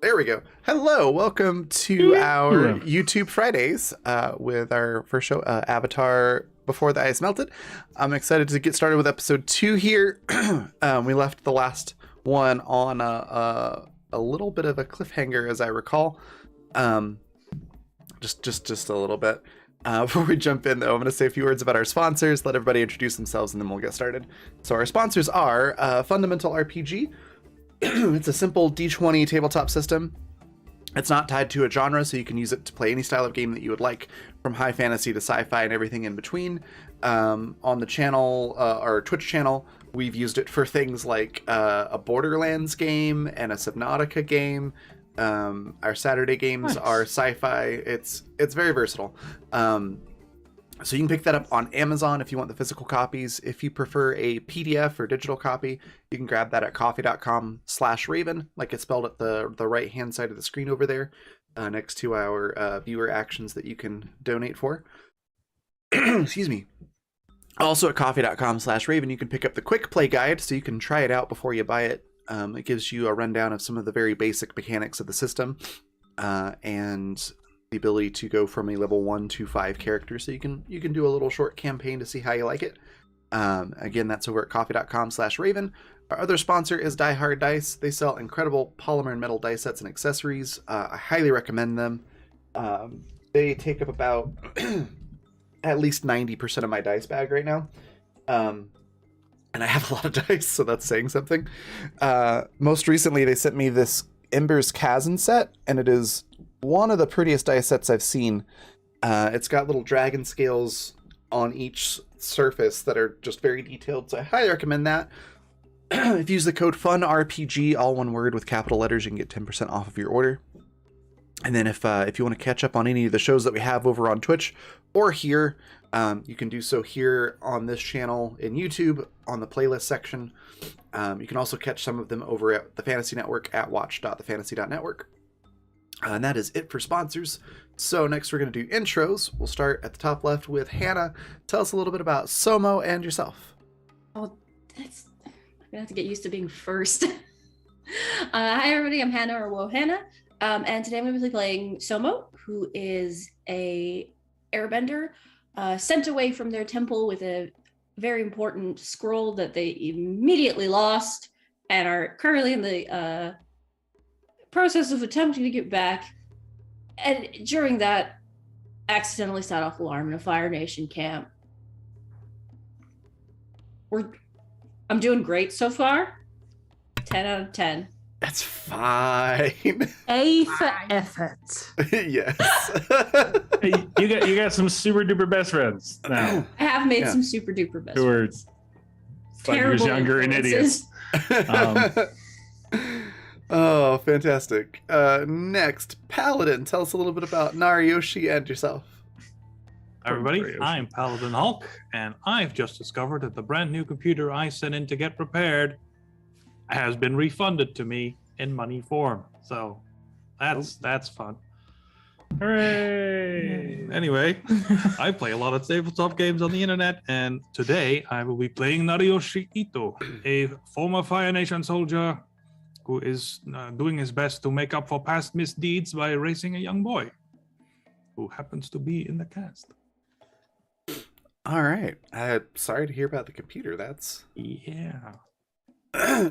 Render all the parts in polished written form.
There we go. Hello, welcome to our YouTube Fridays with our first show, Avatar Before the Ice Melted. I'm excited to get started with episode 2 here. We left the last one on a little bit of a cliffhanger, as I recall. Just a little bit. Before we jump in, though, I'm going to say a few words about our sponsors, let everybody introduce themselves, and then we'll get started. So our sponsors are Fundamental RPG. It's a simple D20 tabletop system. It's not tied to a genre, so you can use it to play any style of game that you would like, from high fantasy to sci-fi and everything in between. On the channel, our Twitch channel, we've used it for things like a Borderlands game and a Subnautica game. Our Saturday games are sci-fi. It's very versatile. So you can pick that up on Amazon if you want the physical copies. If you prefer a PDF or digital copy, you can grab that at coffee.com/Raven, like it's spelled at the right-hand side of the screen over there, next to our viewer actions that you can donate for. Excuse me. Also at coffee.com/Raven, you can pick up the quick play guide so you can try it out before you buy it. It gives you a rundown of some of the very basic mechanics of the system, and the ability to go from a level 1 to 5 character, so you can do a little short campaign to see how you like it. Again, that's over at coffee.com/Raven. Our other sponsor is Die Hard Dice. They sell incredible polymer and metal dice sets and accessories. I highly recommend them. They take up about at least 90% of my dice bag right now. And I have a lot of dice, so that's saying something. Most recently, they sent me this Ember's Chasm set, and it is one of the prettiest dice sets I've seen. It's got little dragon scales on each surface that are just very detailed, so I highly recommend that. If you use the code FUNRPG, all one word with capital letters, you can get 10% off of your order. And then if you want to catch up on any of the shows that we have over on Twitch or here, you can do so here on this channel in YouTube on the playlist section. You can also catch some of them over at the Fantasy Network at watch.thefantasy.network. And that is it for sponsors. So next we're going to do intros. We'll start at the top left with Hannah. Tell us a little bit about Somo and yourself. Oh, I'm going to have to get used to being first. Hi everybody, I'm Hannah or Wohana. And today I'm going to be playing Somo, who is a airbender sent away from their temple with a very important scroll that they immediately lost and are currently in the process of attempting to get back, and during that accidentally set off alarm in a Fire Nation camp. I'm doing great so far. 10 out of 10. That's fine. A for effort. Yes. Hey, you got some super duper best friends now. I have made some super duper best who are friends. 5 years younger and idiots. Oh, fantastic. Next, Paladin. Tell us a little bit about Nariyoshi and yourself. Hi everybody, I'm Paladin Hulk, and I've just discovered that the brand new computer I sent in to get repaired has been refunded to me in money form. So that's fun. Hooray! Anyway, I play a lot of tabletop games on the internet, and today I will be playing Nariyoshi Ito, a former Fire Nation soldier who is doing his best to make up for past misdeeds by raising a young boy who happens to be in the cast. All right. Sorry to hear about the computer. That's... Yeah.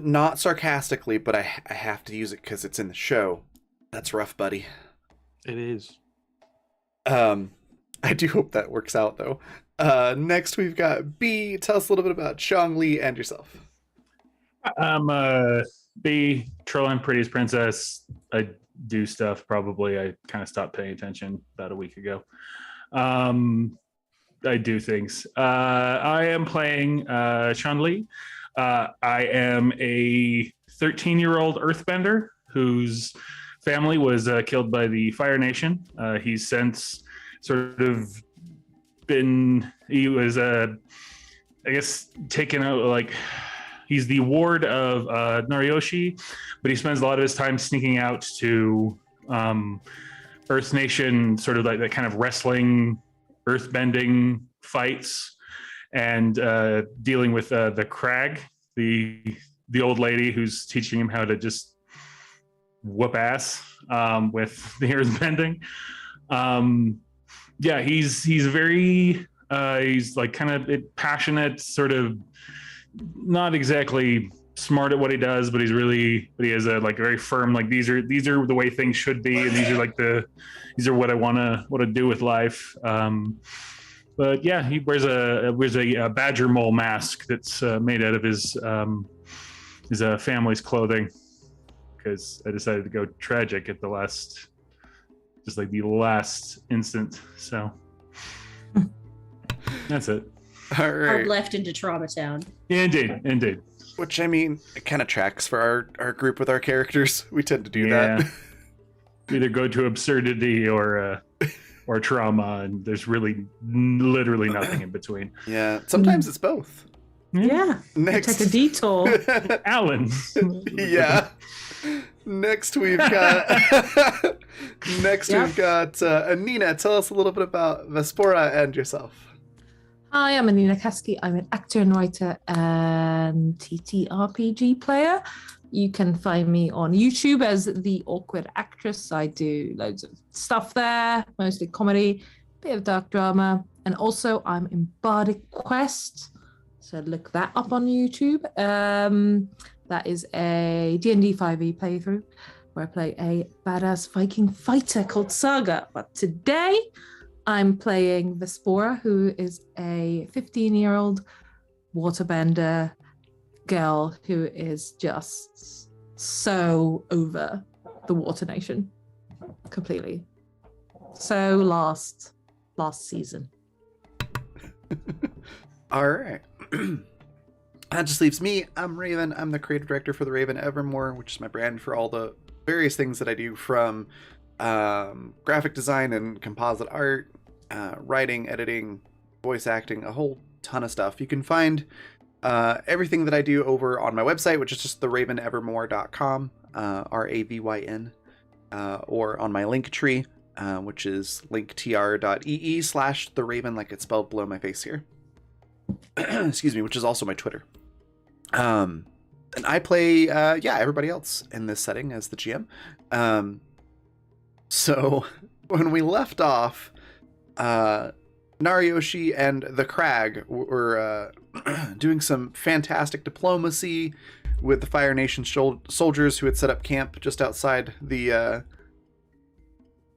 Not sarcastically, but I have to use it because it's in the show. That's rough, buddy. It is. I do hope that works out, though. Next, we've got B. Tell us a little bit about Chong-Li and yourself. I'm B, Troll and Prettiest Princess. I do stuff, probably. I kind of stopped paying attention about a week ago. I do things. I am playing Chun-Li. I am a 13-year-old earthbender whose family was killed by the Fire Nation. He's since sort of he was, I guess, taken out, like, he's the ward of Nariyoshi, but he spends a lot of his time sneaking out to Earth Nation, sort of like that kind of wrestling, earthbending fights, and dealing with the Crag, the old lady who's teaching him how to just whoop ass with the earth bending. Yeah, he's very he's like kind of passionate, sort of not exactly smart at what he does, but he has a like very firm, like these are the way things should be, and these are what I want to do with life. But yeah, he wears a badger mole mask that's made out of his family's clothing, because I decided to go tragic at the last instant. So that's it. All right. Hard left into Trauma Town. Yeah, indeed. Which, I mean, it kind of tracks for our group with our characters. We tend to do that. Either go to absurdity or trauma, and there's really literally nothing in between. Yeah, sometimes it's both. Yeah. Next, Take a detour. Alan. Yeah. Next we've got Anina. Tell us a little bit about Vespora and yourself. Hi, I'm Anina Kasky. I'm an actor and writer and TTRPG player. You can find me on YouTube as The Awkward Actress. I do loads of stuff there, mostly comedy, bit of dark drama, and also I'm in Bardic Quest. So look that up on YouTube. That is a D&D 5e playthrough where I play a badass Viking fighter called Saga. But today I'm playing Vespora, who is a 15-year-old waterbender girl who is just so over the Water Nation completely. So last season. All right. That just leaves me. I'm Raven. I'm the creative director for the Raven Evermore, which is my brand for all the various things that I do, from graphic design and composite art, writing, editing, voice acting, a whole ton of stuff. You can find everything that I do over on my website, which is just theravenevermore.com, RAVYN, or on my link tree, which is linktr.ee/theraven, like it's spelled below my face here. Excuse me, which is also my Twitter. And I play everybody else in this setting as the GM. So when we left off, Narioshi and the Crag were doing some fantastic diplomacy with the Fire Nation soldiers who had set up camp just outside the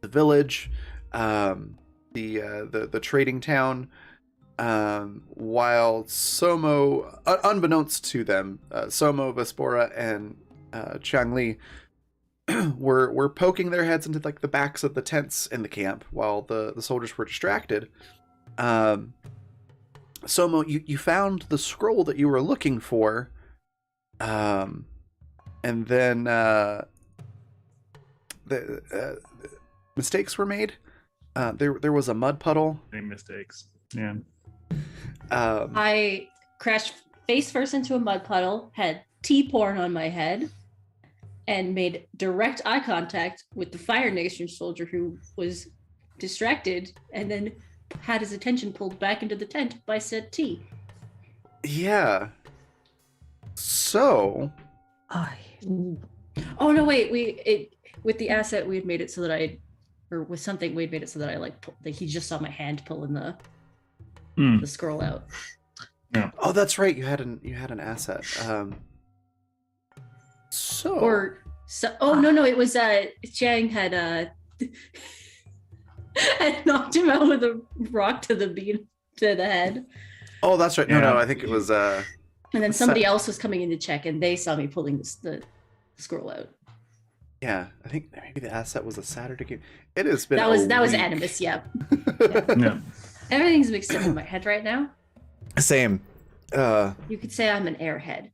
village, the trading town. While Somo, unbeknownst to them, Somo, Vespora, and Changli were poking their heads into like the backs of the tents in the camp while the soldiers were distracted. Somo, you found the scroll that you were looking for, and then the mistakes were made. There was a mud puddle. Any mistakes? Yeah. I crashed face first into a mud puddle, had tea pouring on my head, and made direct eye contact with the Fire Nation soldier who was distracted, and then had his attention pulled back into the tent by said tea. Yeah. So. Oh no! Wait. With the asset we had made it so that with something we'd made it so that I like he just saw my hand pulling the scroll out. Yeah. Oh, that's right. You had an asset. No, it was Chang had had knocked him out with a rock to the head. Oh, that's right. No, I think it was and then somebody else was coming in to check, and they saw me pulling the scroll out. Yeah, I think maybe the asset was a Saturday game. It has been. That was Animus. Yeah. Yeah. Everything's mixed up in my head right now. Same. You could say I'm an airhead.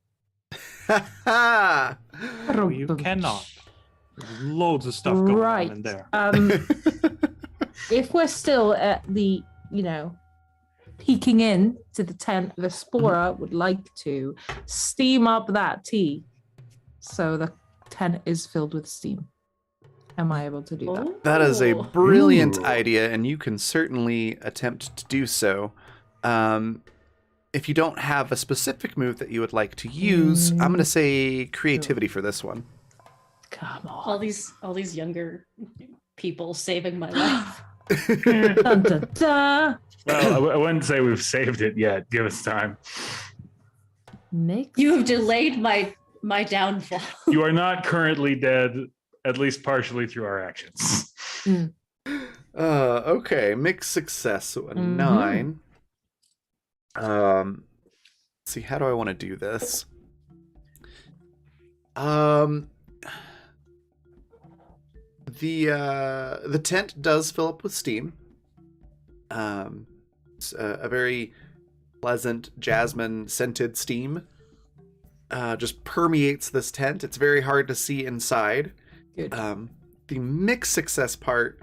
No, you cannot. There's loads of stuff going on in there. If we're still at the, peeking in to the tent, Vespora would like to steam up that tea so the tent is filled with steam. Am I able to do that? That is a brilliant idea, and you can certainly attempt to do so. If you don't have a specific move that you would like to use, I'm going to say creativity for this one. Come All on. these younger people saving my life. Dun, dun, dun. Well, I wouldn't say we've saved it yet. Give us time. Makes You have delayed my downfall. You are not currently dead, at least partially through our actions. Okay, mixed success, so a Mhm. 9. Let's see, how do I want to do this? The tent does fill up with steam. It's a very pleasant jasmine scented steam just permeates this tent. It's very hard to see inside. Good. The mixed success part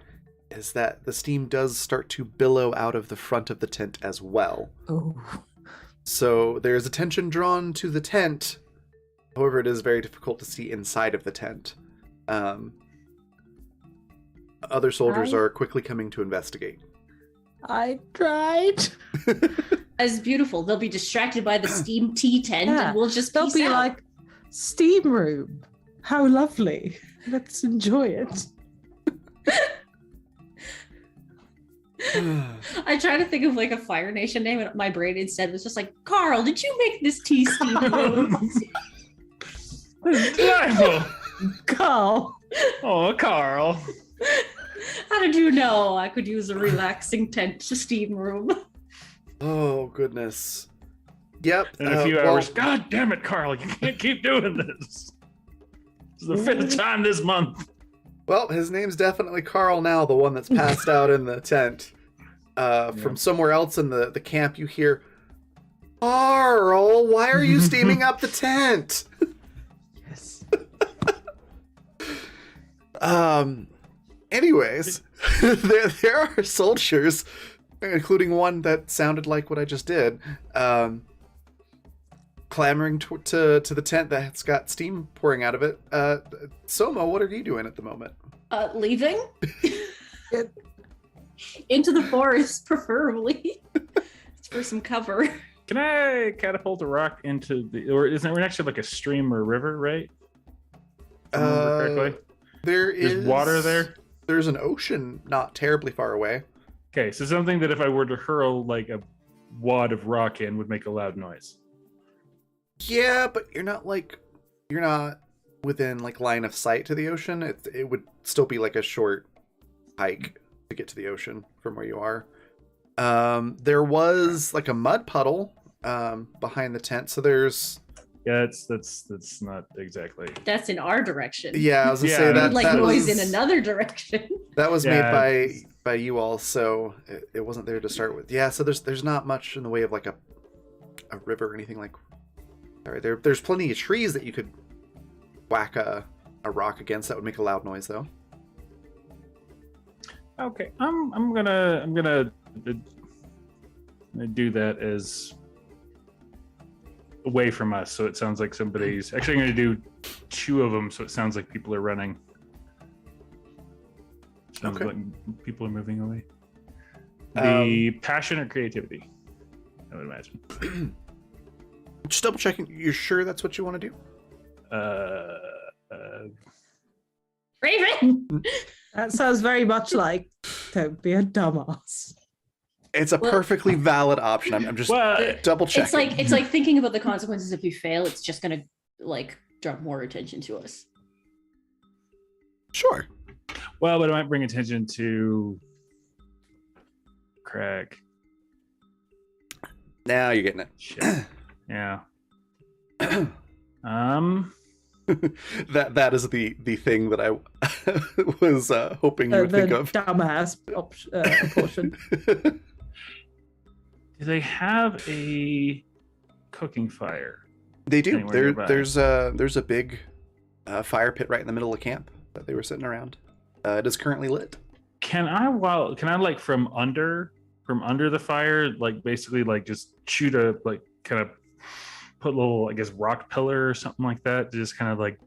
is that the steam does start to billow out of the front of the tent as well. Oh. So there's attention drawn to the tent. However, it is very difficult to see inside of the tent. Other soldiers are quickly coming to investigate. I tried. As beautiful. They'll be distracted by the steam tea tent, Yeah, and we'll just They'll peace be out. like, steam room. How lovely. Let's enjoy it. I try to think of like a Fire Nation name, and my brain instead was just like, Carl, did you make this tea steam room? Delightful. Carl. Oh, Carl. How did you know I could use a relaxing tent to steam room? Oh, goodness. Yep. In a few hours. God damn it, Carl. You can't keep doing this. This is the 5th time this month. Well, his name's definitely Carl now, the one that's passed out in the tent. From somewhere else in the camp, you hear, Carl, why are you steaming up the tent? Yes. Anyways, there are soldiers, including one that sounded like what I just did, clamoring to the tent that's got steam pouring out of it. Soma, what are you doing at the moment? Leaving? Into the forest, preferably. For some cover. Can I catapult a rock into the, or isn't we're next to like a stream or river, right? If I remember correctly. There's water there. There's an ocean not terribly far away. Okay, so something that if I were to hurl like a wad of rock in would make a loud noise. Yeah, but you're not within like line of sight to the ocean. It would still be like a short hike to get to the ocean from where you are. There was like a mud puddle behind the tent, so there's that's not exactly. That's in our direction. I was gonna say We that would like that noise was, in another direction. that was Yeah, made by you all, so it wasn't there to start with. Yeah, so there's not much in the way of like a river or anything like. All right, there's plenty of trees that you could whack a rock against that would make a loud noise though. Okay, I'm gonna do that as away from us, so it sounds like somebody's actually. I'm gonna do 2 of them, so it sounds like people are running. Sounds Okay. like people are moving away. The passion or creativity, I would imagine. Just double checking. You're sure that's what you want to do? Raven! That sounds very much like, don't be a dumbass. It's a Well- perfectly valid option. I'm just Well, double checking. It's like thinking about the consequences if we fail, it's just gonna like draw more attention to us. Sure. well, but it might bring attention to Craig. Now you're getting it. Shit. Yeah. That is the thing that I was hoping you would The think of. dumbass portion. Do they have a cooking fire? They do. Anywhere nearby. There's a big fire pit right in the middle of camp that they were sitting around. It is currently lit. Can I like from under the fire, like basically like just shoot a like kind of put a little, I guess, rock pillar or something like that to just kind of like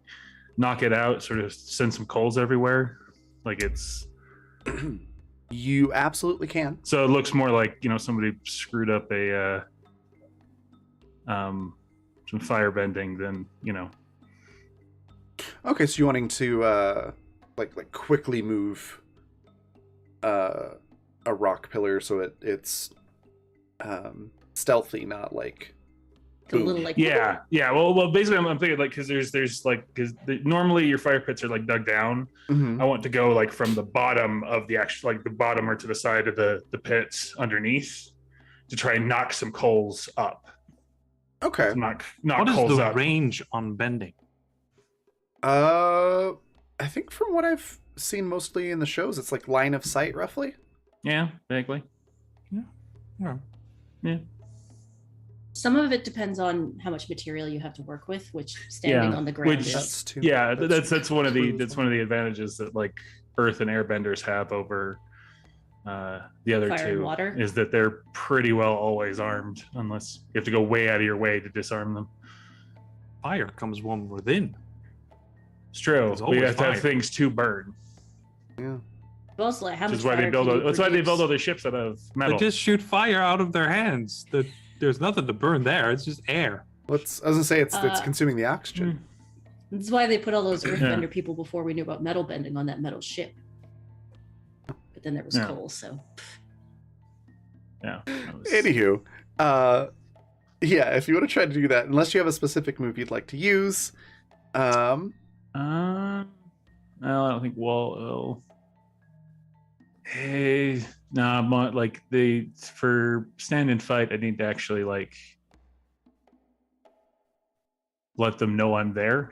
knock it out, sort of send some coals everywhere, like it's. You absolutely can. So it looks more like, you know, somebody screwed up a some fire bending than, you know. Okay, so you're wanting to like quickly move a rock pillar so it's stealthy, not like A little like Yeah. Well, basically, I'm thinking like because there's like because normally your fire pits are like dug down. Mhm. I want to go like from the bottom of the actual like the bottom or to the side of the pits underneath to try and knock some coals up. Okay. Knock What is coals the up. range on bending? I think from what I've seen mostly in the shows, it's like line of sight roughly. Yeah, vaguely. Yeah. some of it depends on how much material you have to work with, which standing on the ground Which- is. That's too. Yeah, that's one of the true. that's one of the advantages that like earth and airbenders have over the other Fire and two water. is that they're pretty well always armed unless you have to go way out of your way to disarm them. Fire comes one within. It's true. There's We always have to have fire. things to burn, Yeah. But also, like, how which much is why they fire build. can you That's why they build all produce? their ships out of They metal. just shoot fire out of their hands. There's nothing to burn there. It's just air. I was gonna say it's Uh, consuming the oxygen. That's why they put all those Yeah. earthbender people before we knew about metal bending on that metal ship. But then there was Yeah. coal, so Yeah. that was- Anywho, yeah, if you want to try to do that, unless you have a specific move you'd like to use, Well, I don't think wall. Hey, no, like for stand and fight, I need to actually like let them know I'm there.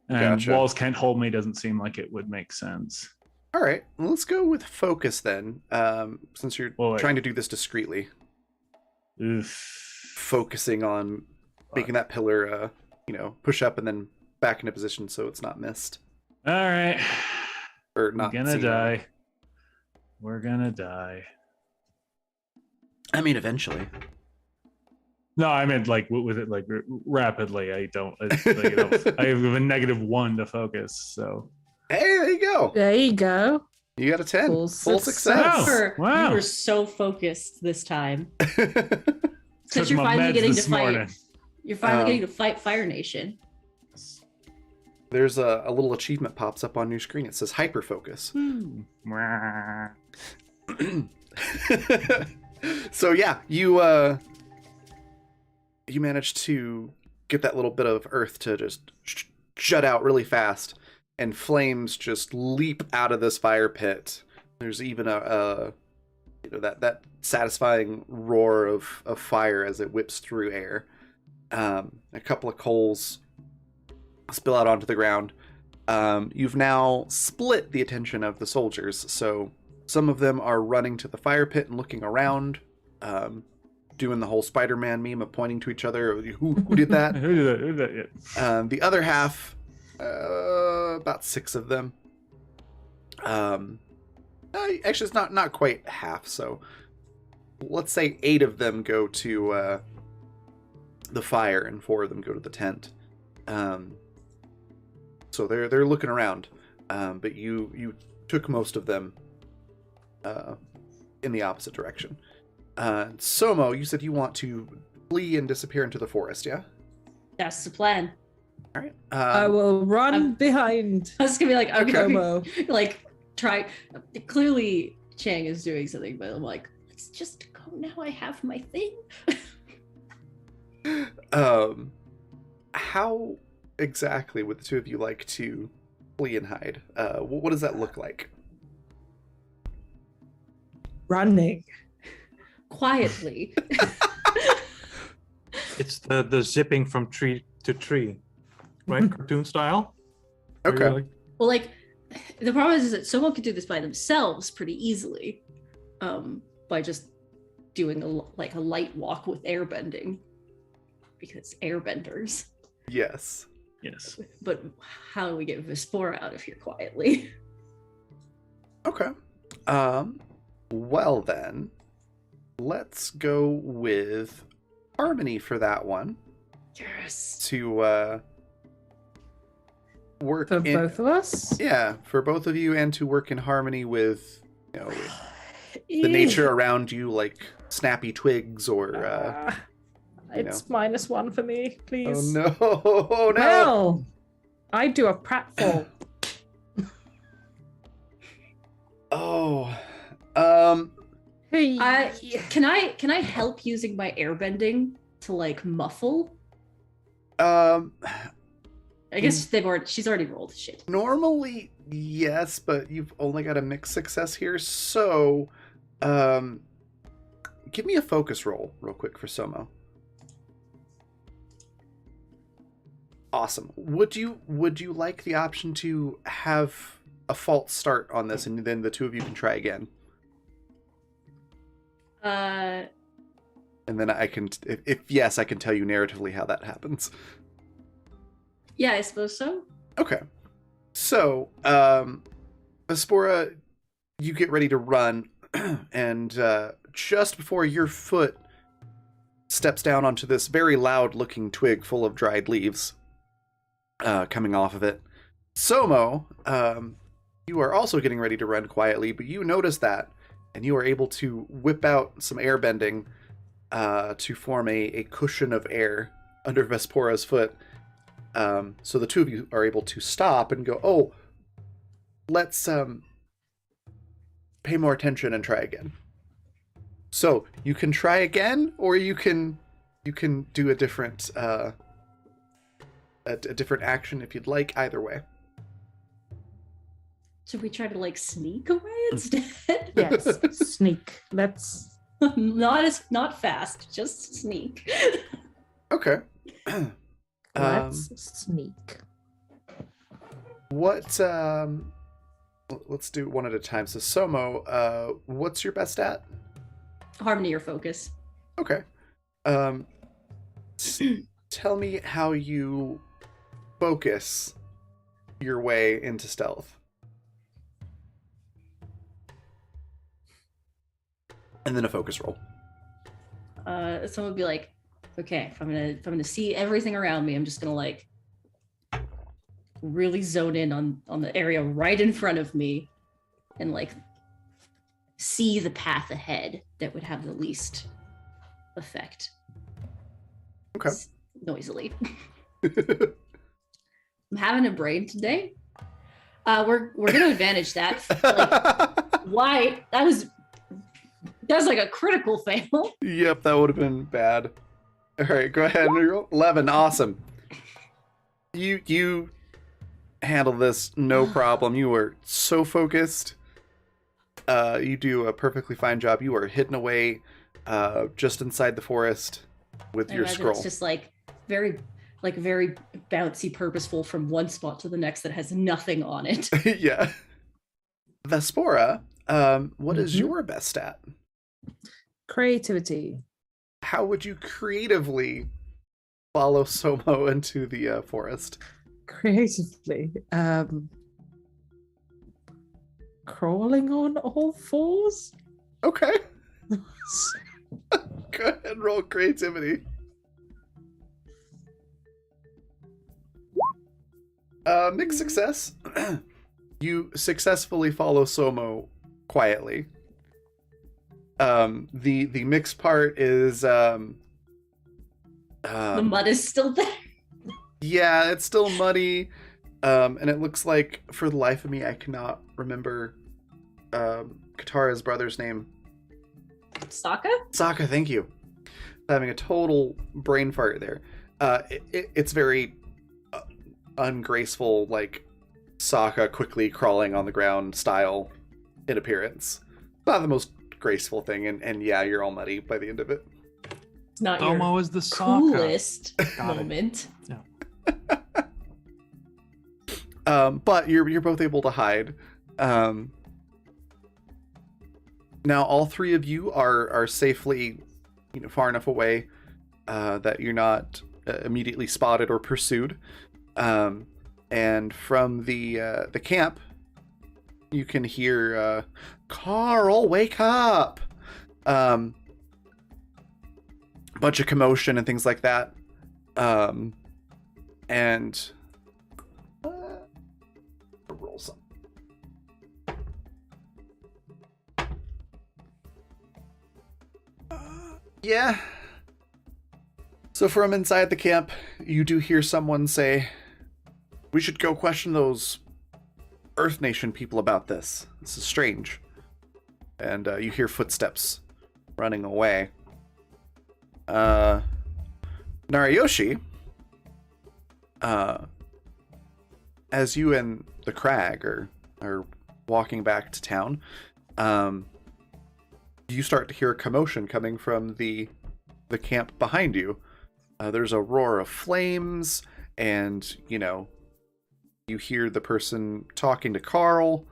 And Gotcha. walls can't hold me doesn't seem like it would make sense. all right, well, let's go with focus then. Since you're Well, like- trying to do this discreetly, Oof. focusing on making that pillar, push up and then back into position so it's not missed All right, or we're not. gonna seen. die. We're gonna die. I mean, eventually. No, I meant like with it like rapidly. I don't. I have a -1 to focus. So Hey, there you go. There you go. You got a 10. Full Full success. success. Wow. You were so focused this time. Took Because you're my finally meds getting to this fight. morning. You're finally Um, getting to fight Fire Nation. There's a little achievement pops up on your screen. It says hyper focus. Mwah. So yeah, you managed to get that little bit of earth to just shut out really fast, and flames just leap out of this fire pit. There's even that satisfying roar of fire as it whips through air. A couple of coals spill out onto the ground. You've now split the attention of the soldiers, so some of them are running to the fire pit and looking around, doing the whole Spider-Man meme of pointing to each other. Who did that? Who did that? Who did that? Yeah. The other half, about 6 of them. Actually, it's not quite half. So let's say 8 of them go to the fire, and 4 of them go to the tent. So they're looking around, but you took most of them in the opposite direction. Somo, you said you want to flee and disappear into the forest, yeah? That's the plan. All right. I will run I'm- behind I was gonna be like, I'm gonna Como. like try. Clearly, Chang is doing something, but I'm like, let's just go now. I have my thing. How exactly would the two of you like to flee and hide? What does that look like? Running. Quietly. It's the zipping from tree to tree, right? Cartoon style. Where you're Okay. like, Well, like the problem is that someone could do this by themselves pretty easily, by just doing a light walk with airbending, because airbenders. Yes. Yes. But how do we get Vispora out of here quietly? Okay. Well then, let's go with Harmony for that one Yes. to work For in, both of us? yeah, for both of you, and to work in harmony with the nature around you, like snappy twigs or It's -1 for me, oh please. no, oh no. Well, I do a pratfall. Oh. Hey. Can I help using my airbending to like muffle? I guess she's already rolled shit. Normally, yes, but you've only got a mixed success here, so give me a focus roll real quick for Somo. Awesome. Would you like the option to have a false start on this, and then the two of you can try again? And then I can, if yes, I can tell you narratively how that happens. Yeah, I suppose so. Okay. So, Aspora, you get ready to run, and just before your foot steps down onto this very loud-looking twig full of dried leaves coming off of it, Somo, you are also getting ready to run quietly, but you notice that, and you are able to whip out some air bending to form a cushion of air under Vespora's foot. So the two of you are able to stop and go, oh, let's pay more attention and try again. So you can try again, or you can do a different different action if you'd like. Either way. Should we try to like sneak away instead? Yes, sneak. Let's. not fast, just sneak. Okay. Let's sneak. What? Let's do one at a time. So Somo, what's your best stat? Harmony or focus. Okay. Tell me how you focus your way into stealth. And then a focus roll. Someone would be like, okay, if I'm gonna see everything around me, I'm just gonna like really zone in on the area right in front of me and like see the path ahead that would have the least effect. Okay. Noisily. I'm having a brain today. We're gonna advantage that. Like, why? That was like a critical fail. Yep, that would have been bad. All right, go ahead and roll. 11. Awesome. You handle this no problem. You were so focused. You do a perfectly fine job. You are hidden away just inside the forest with your scroll. It's just like very bouncy, purposeful from one spot to the next that has nothing on it. Yeah. Vespora, what is your best stat? Creativity. How would you creatively follow Somo into the forest? Creatively. Crawling on all fours? Okay. Go ahead and roll creativity. Mixed success. You successfully follow Somo quietly. The mixed part is The mud is still there. yeah, it's still muddy. And it looks like, for the life of me, I cannot remember Katara's brother's name. Sokka? Sokka, thank you. Having a total brain fart there. It's very ungraceful, like Sokka quickly crawling on the ground style in appearance. Not the most graceful thing, and yeah, you're all muddy by the end of it. It's not Tomo your is the Sokka. coolest Got it. moment. But you're both able to hide. Now all three of you are safely, far enough away that you're not immediately spotted or pursued. And from the camp, you can hear Carl, wake up! Bunch of commotion and things like that. And roll some. Yeah. So from inside the camp, you do hear someone say, We should go question those Earth Nation people about this. This is strange. And you hear footsteps running away. Nariyoshi, as you and the Crag are walking back to town, you start to hear a commotion coming from the camp behind you. There's a roar of flames, and you hear the person talking to Carl,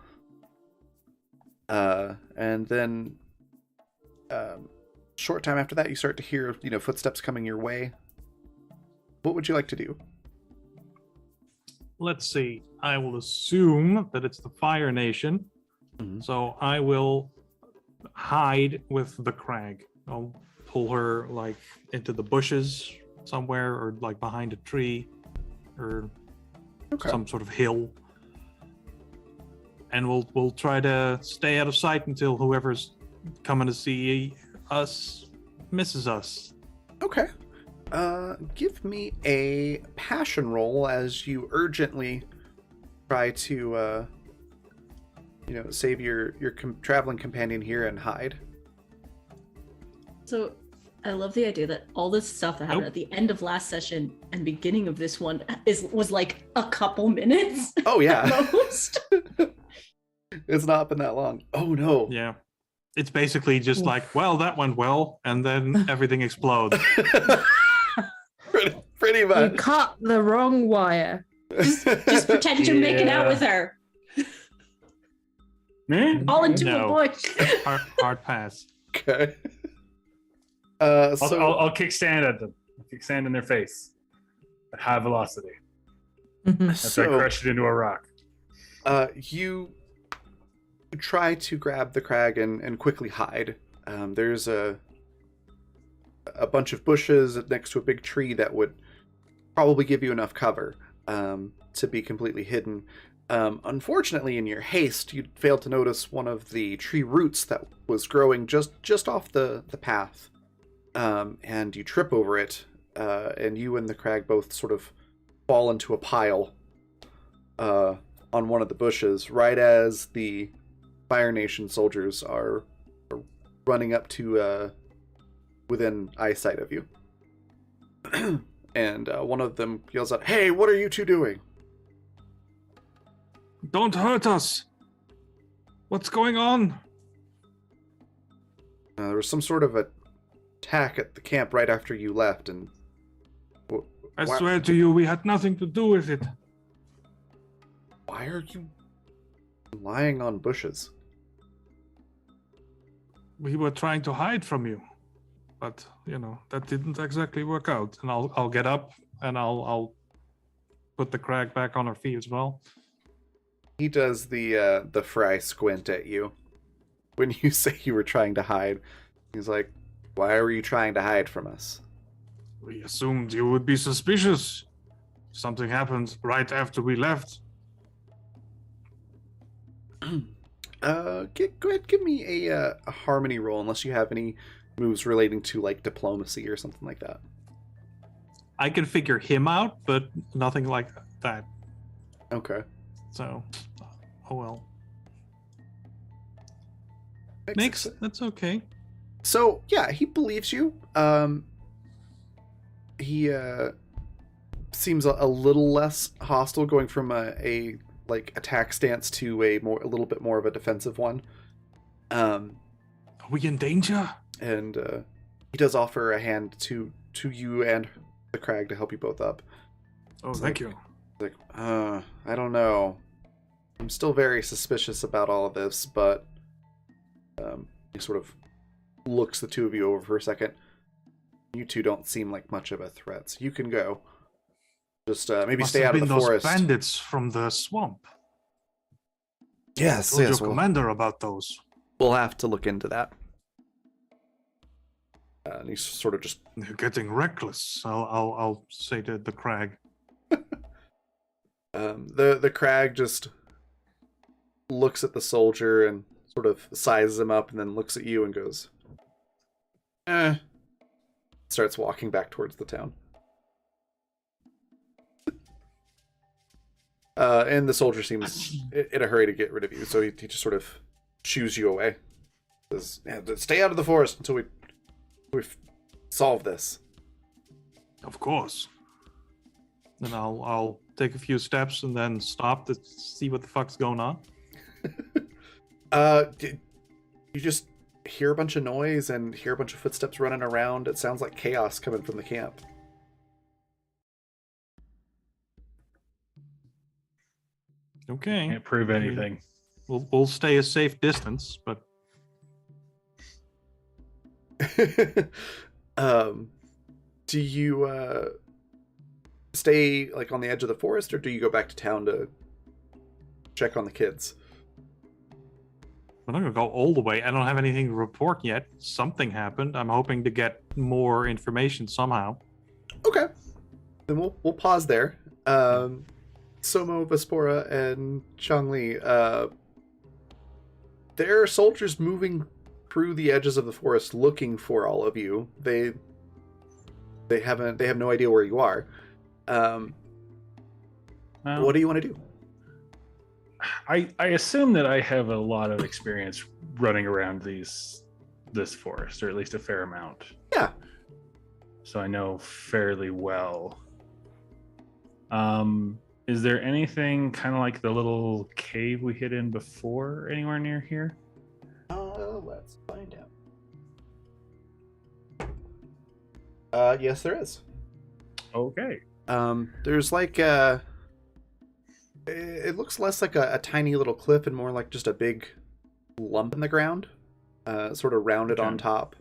and then short time after that, you start to hear footsteps coming your way. What would you like to do? Let's see. I will assume that it's the Fire Nation. Mm-hmm. So I will hide with the Crag. I'll pull her like into the bushes somewhere, or like behind a tree, or some sort of hill. And we'll try to stay out of sight until whoever's coming to see us misses us. Okay. Give me a passion roll as you urgently try to, save your traveling companion here and hide. So I love the idea that all this stuff that happened at the end of last session and beginning of this one was like a couple minutes. Oh yeah. At most. It's not been that long. Oh no. Yeah. It's basically just like, well, that went well, and then everything explodes. pretty much. You cut the wrong wire. Just pretend you're making out with her. All into a bush. Hard pass. Okay. I'll kickstand at them. I'll kickstand in their face at high velocity. After I crush it into a rock. You try to grab the Crag and quickly hide. There's a bunch of bushes next to a big tree that would probably give you enough cover to be completely hidden. Unfortunately, in your haste, you failed to notice one of the tree roots that was growing just off the path. And you trip over it, and you and the Crag both sort of fall into a pile on one of the bushes, right as the Fire Nation soldiers are running up to within eyesight of you. And one of them yells out, "Hey, what are you two doing?" Don't hurt us! What's going on? There was some sort of attack at the camp right after you left, and I swear to you, we had nothing to do with it. Why are you lying on bushes? We were trying to hide from you, but that didn't exactly work out. And I'll get up and I'll put the Crag back on her feet as well. He does the fry squint at you when you say you were trying to hide. He's like, "Why were you trying to hide from us?" We assumed you would be suspicious. Something happened right after we left. Go ahead, give me a harmony roll, unless you have any moves relating to like diplomacy or something like that. I can figure him out, but nothing like that. Okay. So, oh well. Makes That's okay. So yeah, he believes you. He seems a little less hostile, going from a like attack stance to a little bit more of a defensive one. Are we in danger? And he does offer a hand to you and the Crag to help you both up. Oh, thank you. Like, I don't know. I'm still very suspicious about all of this, but he sort of looks the two of you over for a second. You two don't seem like much of a threat, so you can go. Just maybe stay out of the forest. Those bandits from the swamp. Yes, Told yes. your commander about those. We'll have to look into that. And he's sort of just They're getting reckless. I'll say to the Crag. the Crag just looks at the soldier and sort of sizes him up, and then looks at you and goes, starts walking back towards the town. And the soldier seems in a hurry to get rid of you, so he just sort of shoos you away. Says, yeah, stay out of the forest until we solve this. Of course. Then I'll take a few steps and then stop to see what the fuck's going on. You just hear a bunch of noise and hear a bunch of footsteps running around. It sounds like chaos coming from the camp. Okay. Can't prove anything. We'll stay a safe distance, but do you stay like on the edge of the forest, or do you go back to town to check on the kids? we're not gonna go all the way. I don't have anything to report yet. Something happened. I'm hoping to get more information somehow. Okay, then we'll pause there. Somo, Vespora, and Changli, there are soldiers moving through the edges of the forest looking for all of you. They have no idea where you are. What do you want to do? I assume that I have a lot of experience running around this forest, or at least a fair amount. Yeah. So I know fairly well. Is there anything kind of like the little cave we hid in before anywhere near here? Let's find out. Yes, there is. Okay. There's like it looks less like a tiny little cliff and more like just a big lump in the ground, sort of rounded on top.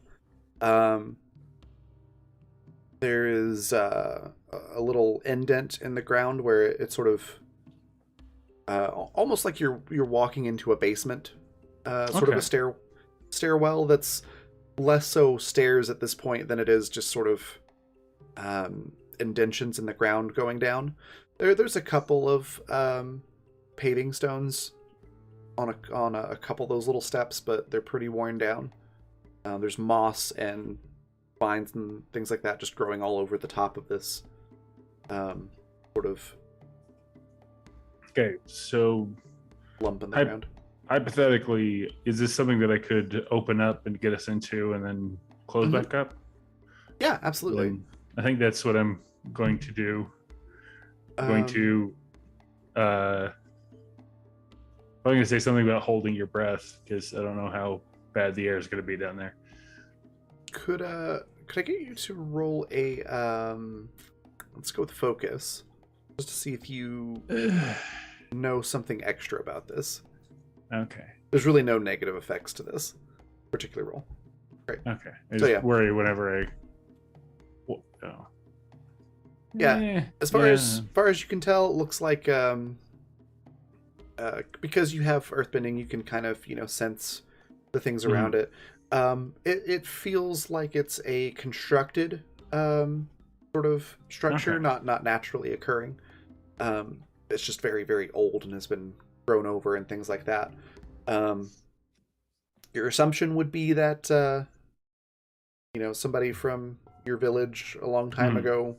There is a little indent in the ground where it's sort of almost like you're walking into a basement, sort of a stairwell that's less so stairs at this point than it is just sort of indentions in the ground going down. There's a couple of paving stones on a couple of those little steps, but they're pretty worn down. There's moss and vines and things like that just growing all over the top of this sort of Okay, so lump in the ground. hypothetically, is this something that I could open up and get us into and then close Mhm. back up? Yeah, absolutely. And I think that's what I'm going to do. I'm going to say something about holding your breath because I don't know how bad the air is going to be down there. Could I get you to roll a let's go with focus, just to see if you know something extra about this. Okay. There's really no negative effects to this particular roll. Great. Okay. I So, just yeah. worry whenever I. Oh. Yeah. As far as you can tell, it looks like because you have earthbending, you can kind of sense the things around it. It feels like it's a constructed sort of structure, Okay. not naturally occurring. It's just very, very old and has been grown over and things like that. Your assumption would be that somebody from your village a long time ago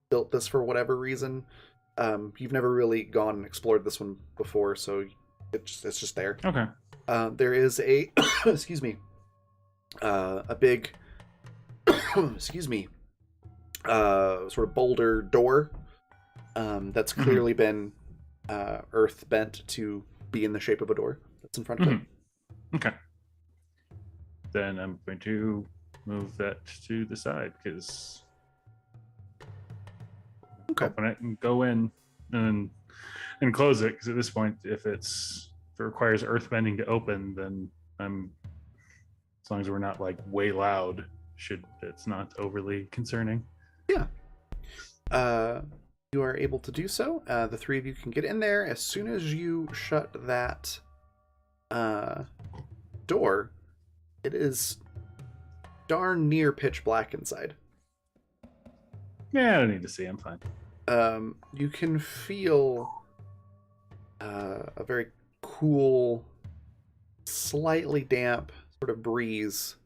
built this for whatever reason. You've never really gone and explored this one before, so it's just there. Okay. There is a excuse me, a big excuse me, sort of boulder door that's clearly been earth bent to be in the shape of a door that's in front of it. Okay. Then I'm going to move that to the side because Okay. open it and go in and close it because at this point, if it requires earth bending to open, then as long as we're not like way loud, it's not overly concerning. Yeah. You are able to do so. The three of you can get in there. As soon as you shut that door, it is darn near pitch black inside. Yeah, I don't need to see. I'm fine. You can feel a very cool, slightly damp sort of breeze,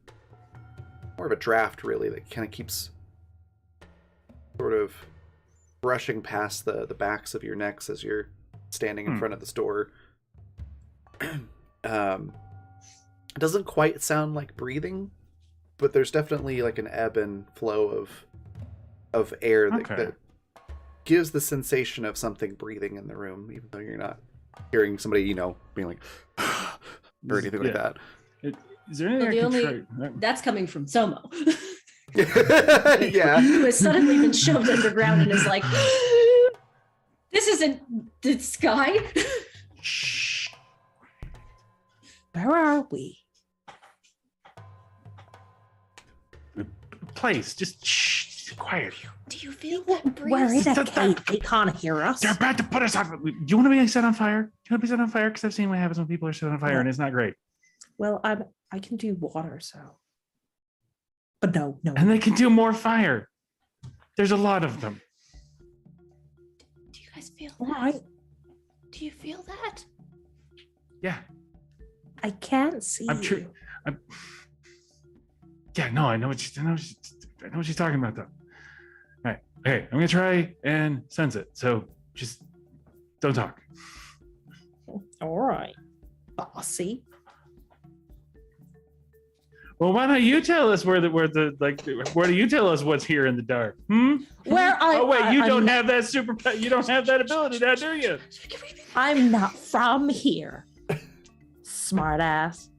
more of a draft really, that kind of keeps sort of brushing past the backs of your necks as you're standing in front of this door. It doesn't quite sound like breathing, but there's definitely like an ebb and flow of air that gives the sensation of something breathing in the room, even though you're not hearing somebody, being like, or anything like that. Is there anything Well, I can try? that's coming from Somo. Yeah. Who has suddenly been shoved underground and is like, this isn't the sky. Shh. Where are we? Place, just shh, quiet. Do you feel that breeze? We're in a cave. They can't hear us. They're about to put us on. Do you want to be set on fire? Do you want to be set on fire? Because I've seen what happens when people are set on fire, and it's not great. Well, I can do water, so. But no. And they can do more fire. There's a lot of them. Do you guys feel All that? right. Do you feel that? Yeah. I can't see you. Yeah, no, I know what she's talking about, though. All right. Okay, I'm gonna try and sense it. So just don't talk. All right, bossy. Well, why don't you tell us where do you tell us what's here in the dark? You don't have that you don't have that ability now, do you? I'm not from here. Smart ass.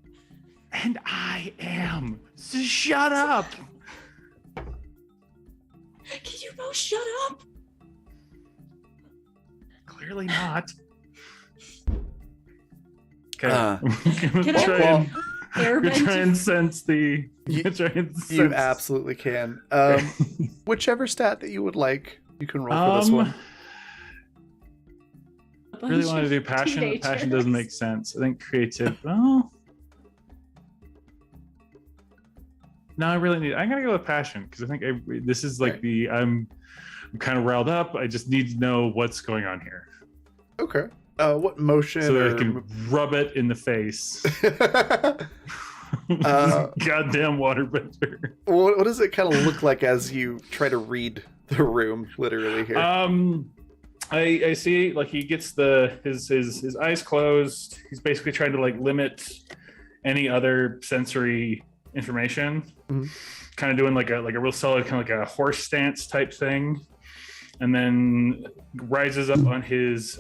And I am. So shut up. Can you both shut up? Clearly not. Okay. Can I try and sense the. You absolutely can. Whichever stat that you would like, you can roll for this one. Really want to do passion. But passion doesn't make sense. I think creative. Oh. No, I really need. I'm gonna go with passion because I think this is like I'm kind of riled up. I just need to know what's going on here. Okay. What motion? So that I can rub it in the face. Goddamn waterbender. What does it kind of look like as you try to read the room, literally here? I see like he gets his eyes closed. He's basically trying to like limit any other sensory information. Mm-hmm. Kind of doing like a real solid kind of like a horse stance type thing, and then rises up on his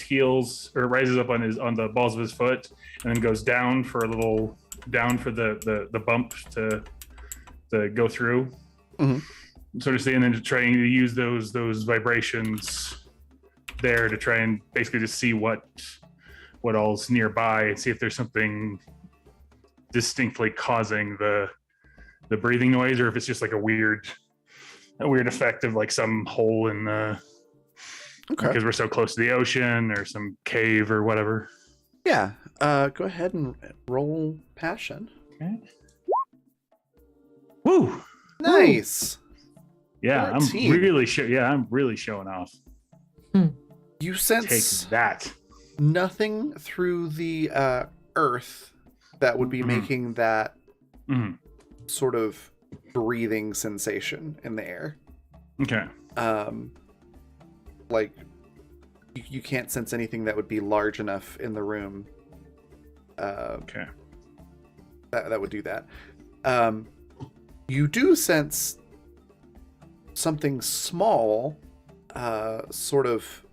heels, or rises up on the balls of his foot, and then goes down for the bump to go through. Mm-hmm. Sort of saying, and then trying to use those vibrations there to try and basically just see what all's nearby and see if there's something distinctly causing the breathing noise, or if it's just like a weird effect of like some hole in the because we're so close to the ocean or some cave or whatever. Yeah. Go ahead and roll passion. Okay. Woo! Nice. Yeah, 14. I'm really showing off. You sense Take that. nothing through the earth that would be making that sort of breathing sensation in the air. Okay. Like you can't sense anything that would be large enough in the room. Okay. That would do that. You do sense something small, sort of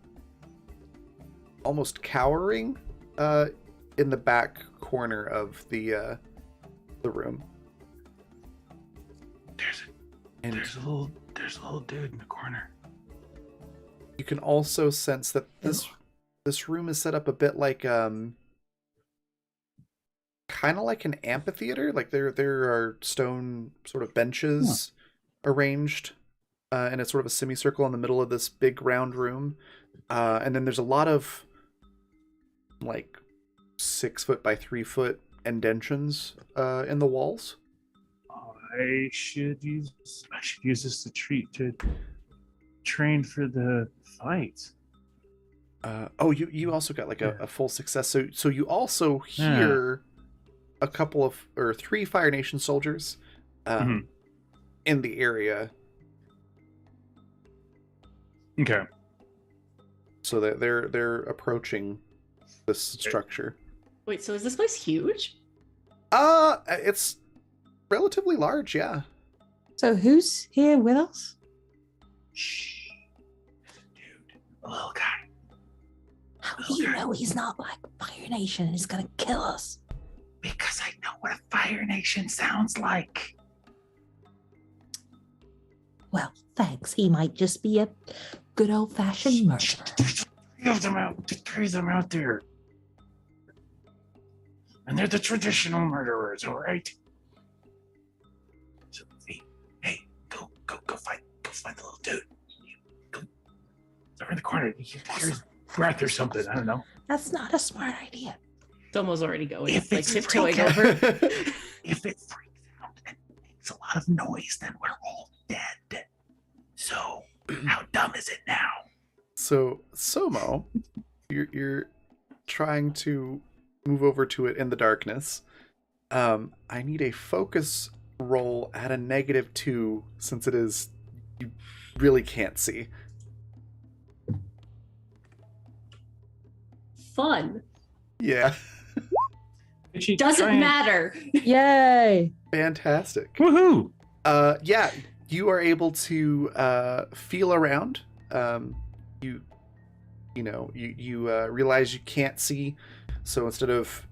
almost cowering in the back corner of the room. There's a little dude in the corner. You can also sense that this room is set up a bit like kind of like an amphitheater. Like there are stone sort of benches arranged in a sort of a semicircle in the middle of this big round room, and then there's a lot of like 6 foot by 3 foot indentions in the walls. I should use this to train for the fight. You also got like a full success. So you also hear a couple of or 3 Fire Nation soldiers in the area, Okay. So that they're approaching this structure. Wait, so is this place huge? It's relatively large, yeah. So who's here with us? Shh. Dude, the little guy. How do you know he's not like Fire Nation and he's gonna kill us? Because I know what a Fire Nation sounds like. Well, thanks. He might just be a good old-fashioned murderer. There's three of them out there. And they're the traditional murderers, all right? So, hey, go find the little dude. Go. It's over in the corner. Here's breath or something. I don't know. That's not a smart idea. Domo's already going. If Like it's tiptoeing freak over. If it freaks out and makes a lot of noise, then we're all dead. So, how dumb is it now? So Somo, you're trying to move over to it in the darkness. I need a focus roll at a -2 since it is you really can't see. Fun. Yeah. Doesn't matter. Yay! Fantastic. Woohoo! Yeah, you are able to feel around. You realize you can't see, so instead of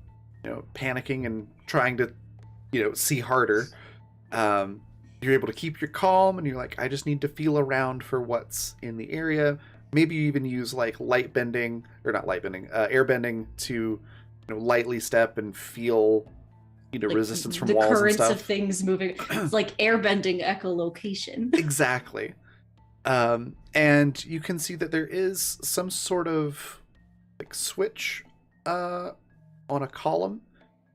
panicking and trying to see harder, you're able to keep your calm, and you're like, I just need to feel around for what's in the area. Maybe you even use like air bending to lightly step and feel Like, resistance from the walls and currents stuff. of things moving. It's like airbending echolocation. Exactly. And you can see that there is some sort of like switch on a column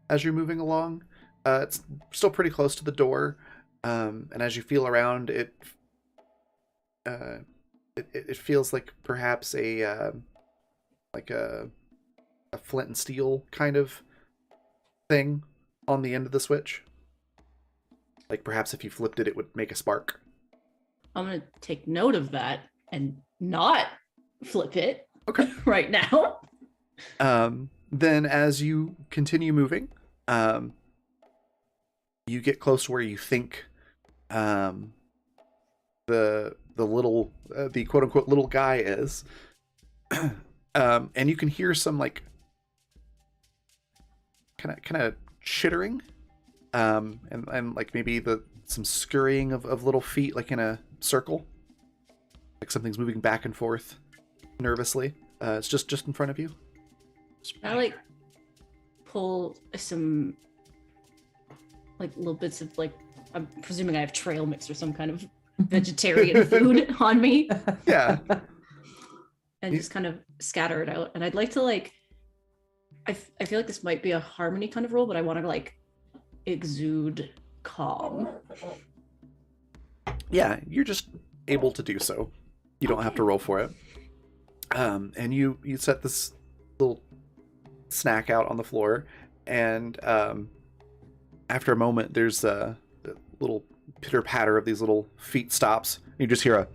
as you're moving along. It's still pretty close to the door, and as you feel around, it feels like perhaps a flint and steel kind of thing on the end of the switch. Like perhaps if you flipped it, it would make a spark. I'm gonna take note of that and not flip it. Okay. Right now. Then as you continue moving, you get close to where you think the quote unquote little guy is. And you can hear some like kind of chittering, and like maybe some scurrying of little feet, like in a circle, like something's moving back and forth nervously. It's just in front of you. I like pull some like little bits of like, I'm presuming I have trail mix or some kind of vegetarian food on me, Yeah. and just kind of scatter it out. And I'd like to like, I feel like this might be a harmony kind of role, but I want to like exude calm. Yeah, you're just able to do so. You don't have to roll for it. And you set this little snack out on the floor, and after a moment, there's a little pitter patter of these little feet stops. You just hear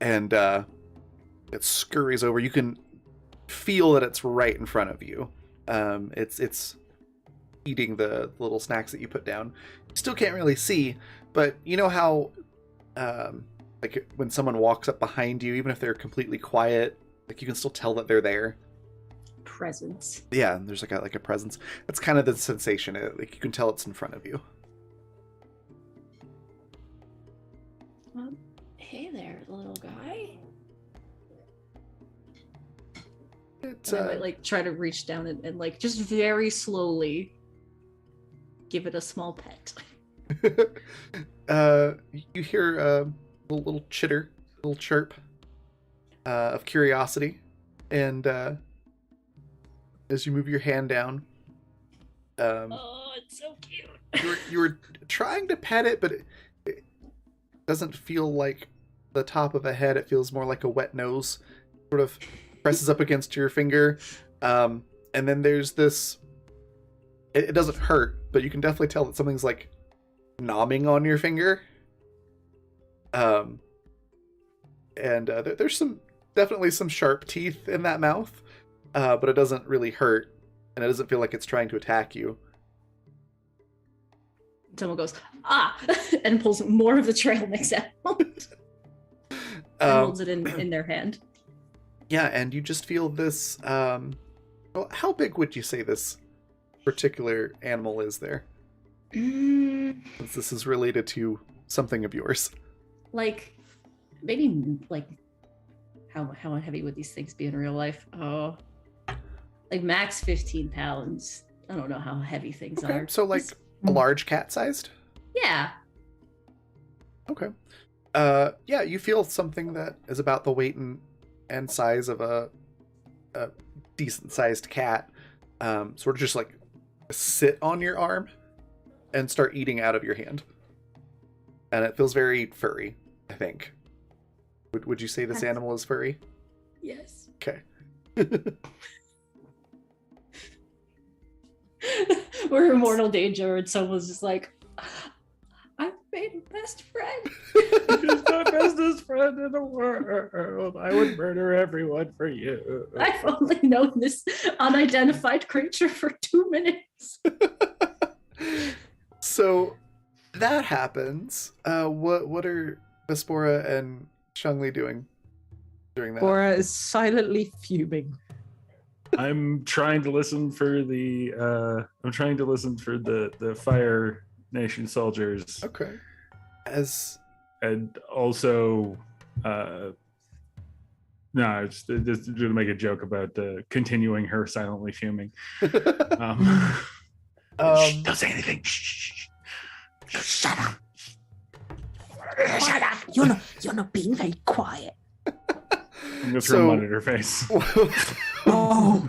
and it scurries over. You can feel that it's right in front of you. It's eating the little snacks that you put down. You still can't really see, but you know how like when someone walks up behind you, even if they're completely quiet, like you can still tell that they're there. Presence. Yeah, there's like a presence. That's kind of the sensation. Like you can tell it's in front of you. Hey there, little guy. It's And I might like try to reach down and like just very slowly give it a small pet. you hear a little chitter, little chirp of curiosity, and as you move your hand down, Oh, it's so cute. you were trying to pet it, but it doesn't feel like the top of a head. It feels more like a wet nose. Sort of presses up against your finger, and then there's this. It doesn't hurt, but you can definitely tell that something's like nomming on your finger. and there's definitely some sharp teeth in that mouth, but it doesn't really hurt, and it doesn't feel like it's trying to attack you. Someone goes, ah, and pulls more of the trail mix out. And holds it in their hand. Yeah, and you just feel this. Well, how big would you say this particular animal is there? Since this is related to something of yours. Like, maybe, like, how heavy would these things be in real life? Oh, like max 15 pounds. I don't know how heavy things are. So, like, a large cat-sized? Yeah. Okay. Yeah, you feel something that is about the weight and size of a decent-sized cat, sort of just, like, sit on your arm and start eating out of your hand. And it feels very furry, I think. Would you say this animal is furry? Yes. Okay. We're in mortal danger, and someone's just like, I've made a best friend. He's my bestest friend in the world. I would murder everyone for you. I've only known this unidentified creature for 2 minutes. So that happens. What are Vespora and Shangli doing during that? Bora is silently fuming. I'm trying to listen for the Fire Nation soldiers. Okay. And also no, I was just to make a joke about continuing her silently fuming. Don't say anything. Shh. Shut up. Shut up. You're not being very quiet. I'm gonna throw mud at her face. Oh.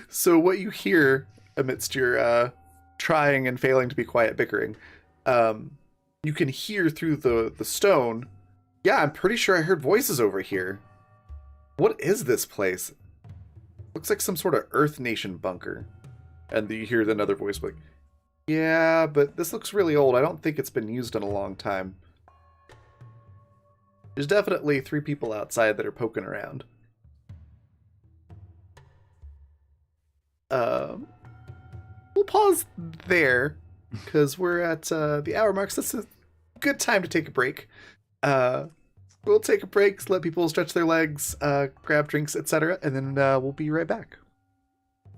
So what you hear amidst your trying and failing to be quiet bickering, you can hear through the stone. Yeah, I'm pretty sure I heard voices over here. What is this place? Looks like some sort of Earth Nation bunker. And you hear another voice like, yeah, but this looks really old. I don't think it's been used in a long time. There's definitely 3 people outside that are poking around. We'll pause there because we're at the hour marks. That's a good time to take a break. We'll take a break, let people stretch their legs, grab drinks, etc., and then we'll be right back.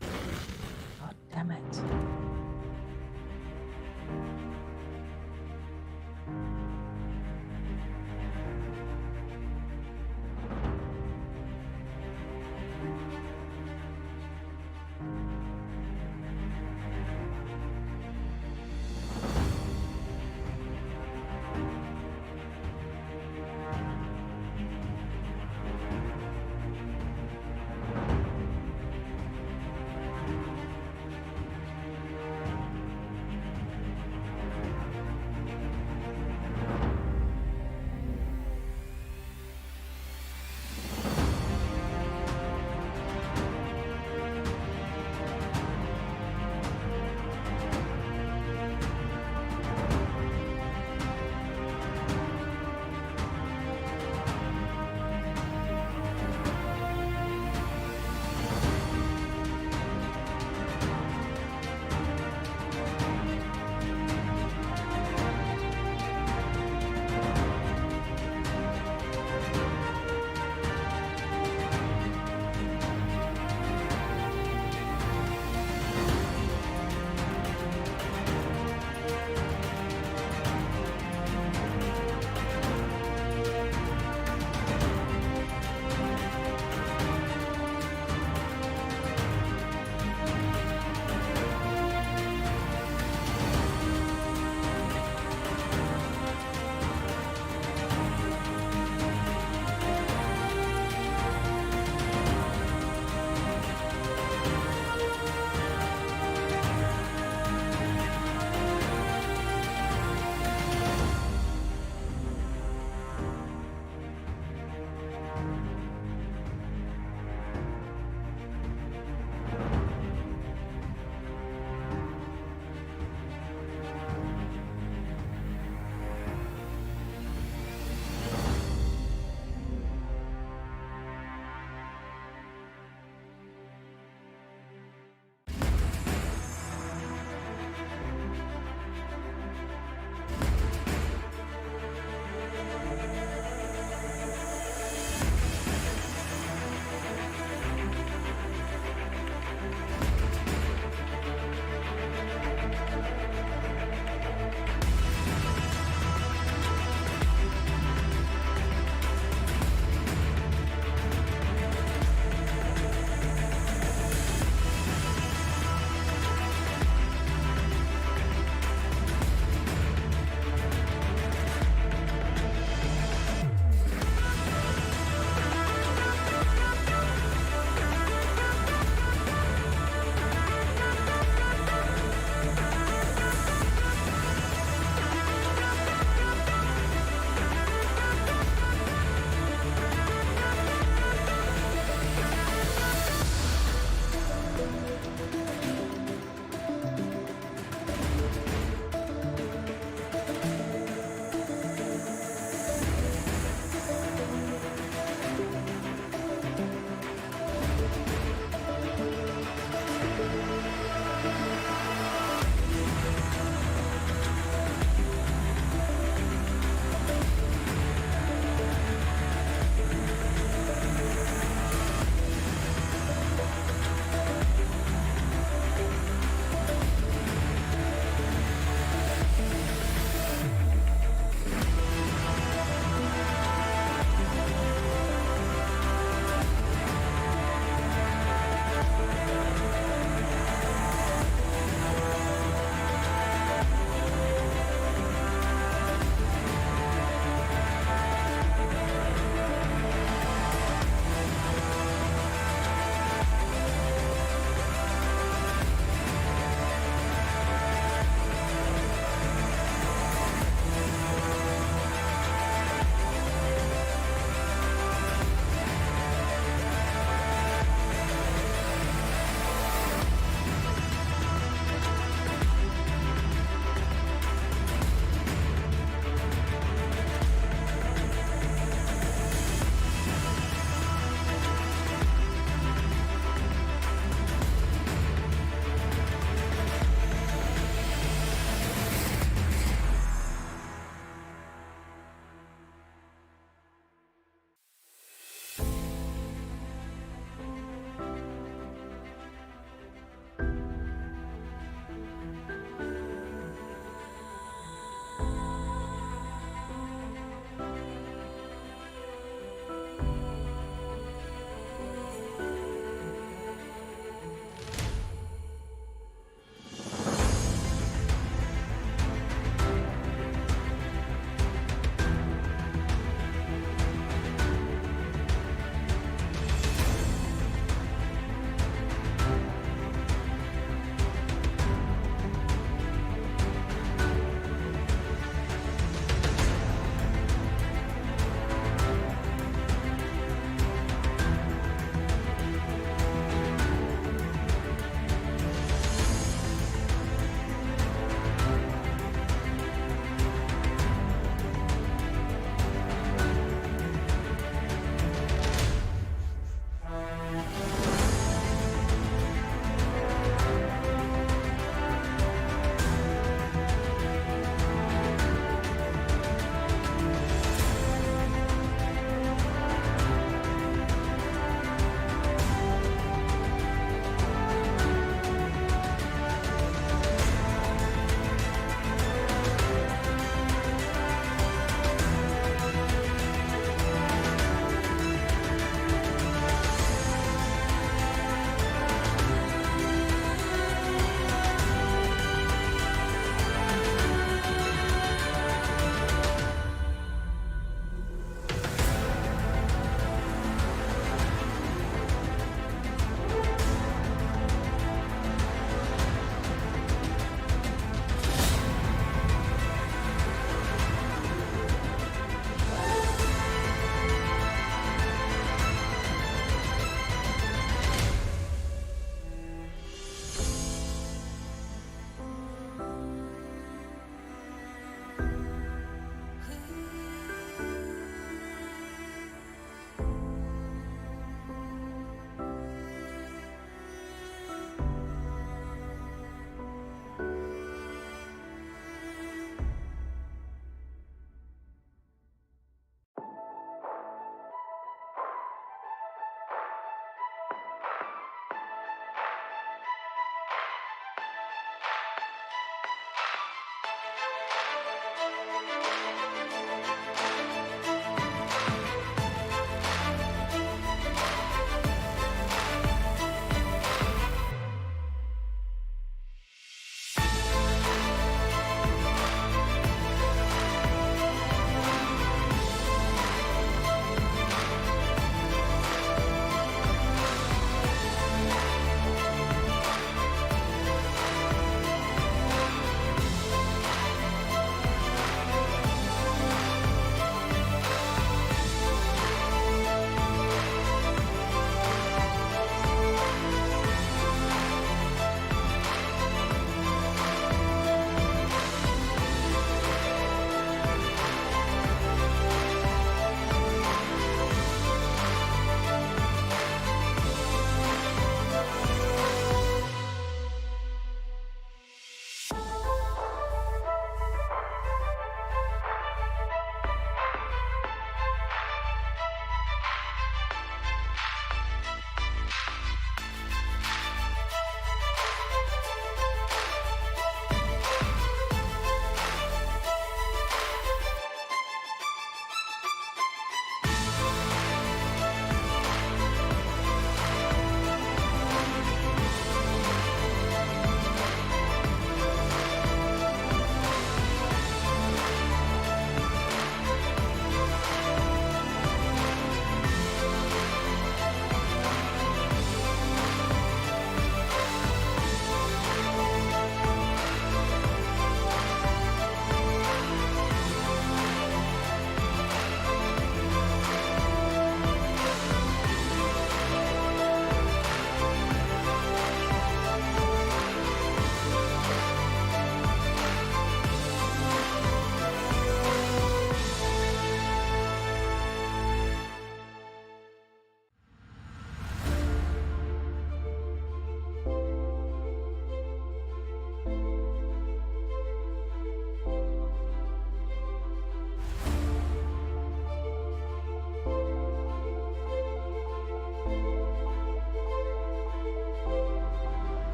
God damn it.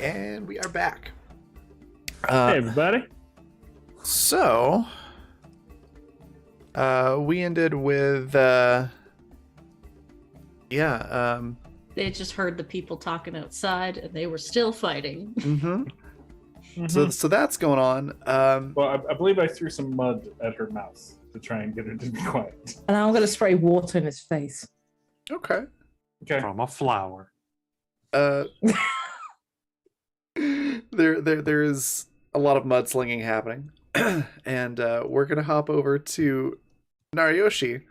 and we are back. Hey, everybody. So, we ended with, They just heard the people talking outside, and they were still fighting. So that's going on. Well, I believe I threw some mud at her mouth to try and get her to be quiet. And I'm going to spray water in his face. Okay. Okay. From a flower. There is a lot of mudslinging happening, and we're gonna hop over to Nariyoshi.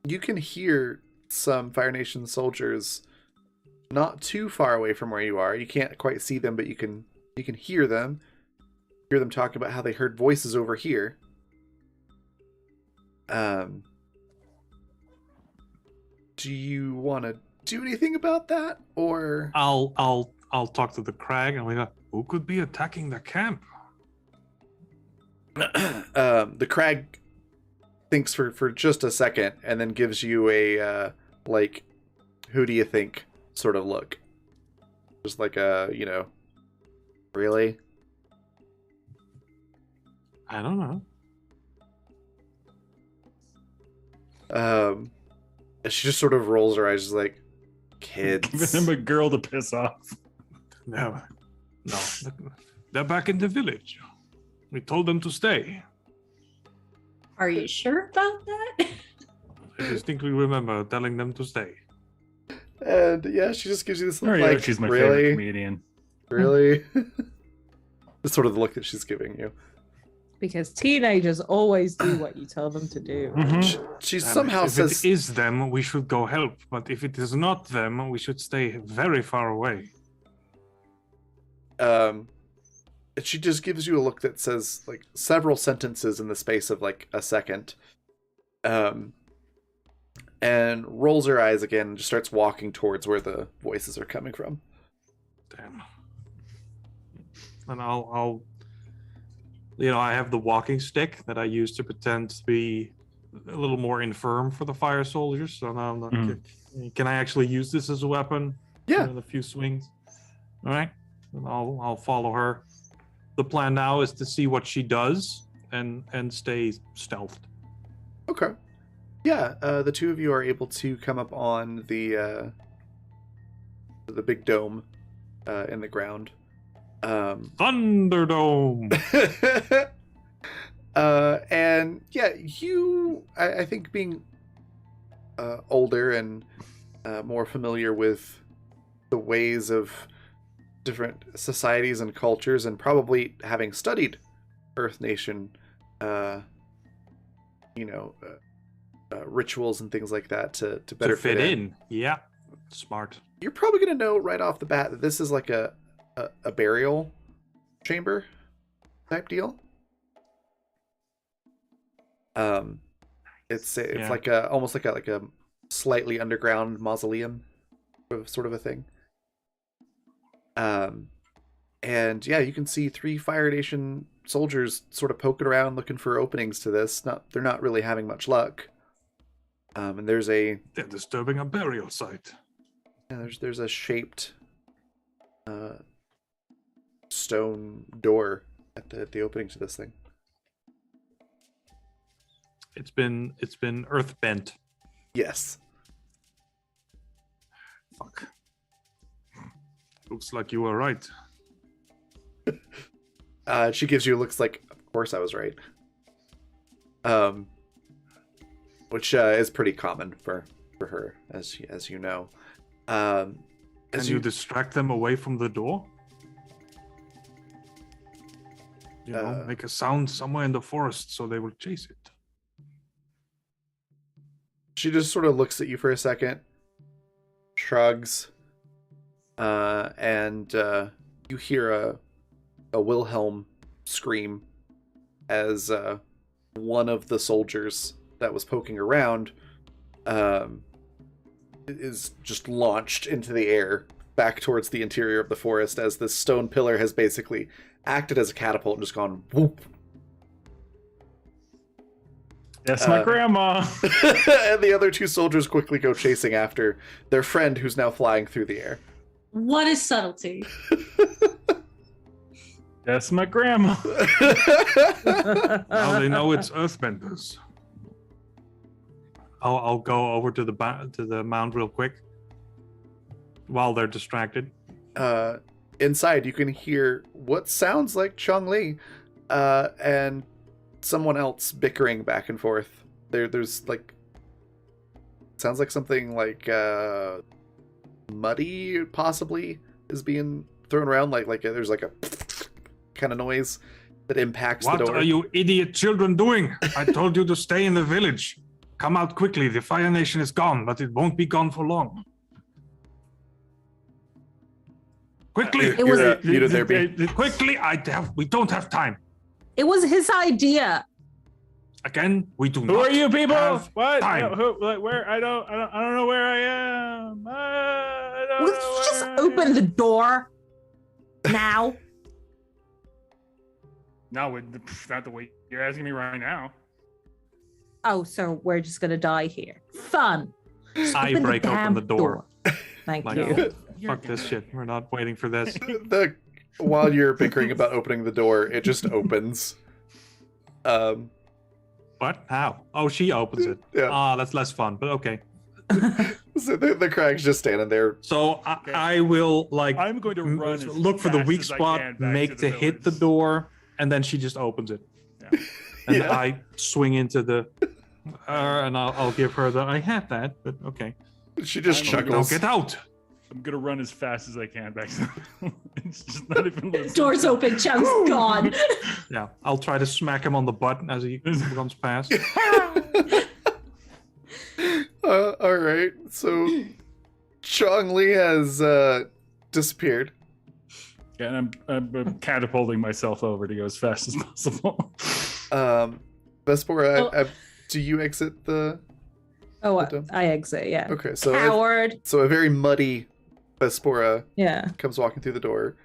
You can hear some Fire Nation soldiers not too far away from where you are. You can't quite see them, but you can hear them. Hear them talking about how they heard voices over here. Do you want to do anything about that, or I'll talk to the crag and we go, who could be attacking the camp? the crag thinks for just a second and then gives you a like, who do you think sort of look, just like a, really? I don't know. She just sort of rolls her eyes, just like, kids. Giving him a girl to piss off. No, they're back in the village. We told them to stay. Are you sure about that? I distinctly remember telling them to stay. And yeah, she just gives you this look, Yeah, like, she's my favorite really, comedian. really. It's sort of the look that she's giving you. Because teenagers always do what you tell them to do. She Damn somehow it. If says, it is them, we should go help. But if it is not them, we should stay very far away. she just gives you a look that says like several sentences in the space of like a second, and rolls her eyes again and just starts walking towards where the voices are coming from. Damn. And I'll I have the walking stick that I use to pretend to be a little more infirm for the fire soldiers. So now I'm like, can I actually use this as a weapon? Yeah. In a few swings. All right. And I'll follow her. The plan now is to see what she does and stay stealthed. Okay. Yeah, the two of you are able to come up on the big dome in the ground. Thunderdome. And yeah, I think being older and more familiar with the ways of different societies and cultures, and probably having studied Earth Nation, rituals and things like that to better fit in. Yeah, smart. You're probably going to know right off the bat that this is like a burial chamber type deal. It's like almost like a slightly underground mausoleum sort of a thing. And yeah, you can see 3 Fire Nation soldiers sort of poking around looking for openings to this. They're not really having much luck. And they're disturbing a burial site. Yeah, there's a shaped stone door at the opening to this thing. It's been earth bent. Yes. Fuck. Looks like you were right. She gives you looks like, of course I was right. Which is pretty common for her, as you know. Can you distract them away from the door? Make a sound somewhere in the forest so they will chase it. She just sort of looks at you for a second, shrugs, and you hear a Wilhelm scream as one of the soldiers that was poking around is just launched into the air back towards the interior of the forest, as this stone pillar has basically acted as a catapult and just gone whoop. That's my grandma. And the other 2 soldiers quickly go chasing after their friend, who's now flying through the air. What is subtlety? That's my grandma. Now they know it's earthbenders. I'll go over to the mound real quick while they're distracted. Inside, you can hear what sounds like Chong-Li and someone else bickering back and forth. There's like, sounds like something like muddy possibly is being thrown around. Like there's like a kind of noise that impacts the door. What are you idiot children doing? I told you to stay in the village. Come out quickly. The Fire Nation is gone, but it won't be gone for long. Quickly! It was muted there, B. Quickly! We don't have time. It was his idea. Again, we do Who not are you people? have What? time. Where? I don't know where I am. I don't Let's know just where I open am. the door now. No, not the way you're asking me right now. Oh, so we're just gonna die here. Fun. Just I open the break open damn the door. Thank Like, you. fuck this shit. We're not waiting for this. While you're bickering about opening the door, it just opens. What? How? Oh, she opens it. Yeah. Ah, that's less fun, but okay. So the Crag's just standing there. So Okay. I will like I'm going to run as look for the fast weak as I spot, can back make to to the hit the village. door, and then she just opens it. Yeah. And Yeah. I swing into the, and I'll give her the. I had that, but okay. She just I'm gonna Now chuckles. get out. I'm gonna run as fast as I can back to the It's just not even listening. Doors open, Chung's gone. Yeah, I'll try to smack him on the butt as he runs past. All right. So Chong-Li has disappeared. Yeah, and I'm catapulting myself over to go as fast as possible. Vespora, Oh. do you exit the? Oh, Done. I exit. Yeah. Okay, so Coward. a very muddy Vespora Yeah. comes walking through the door.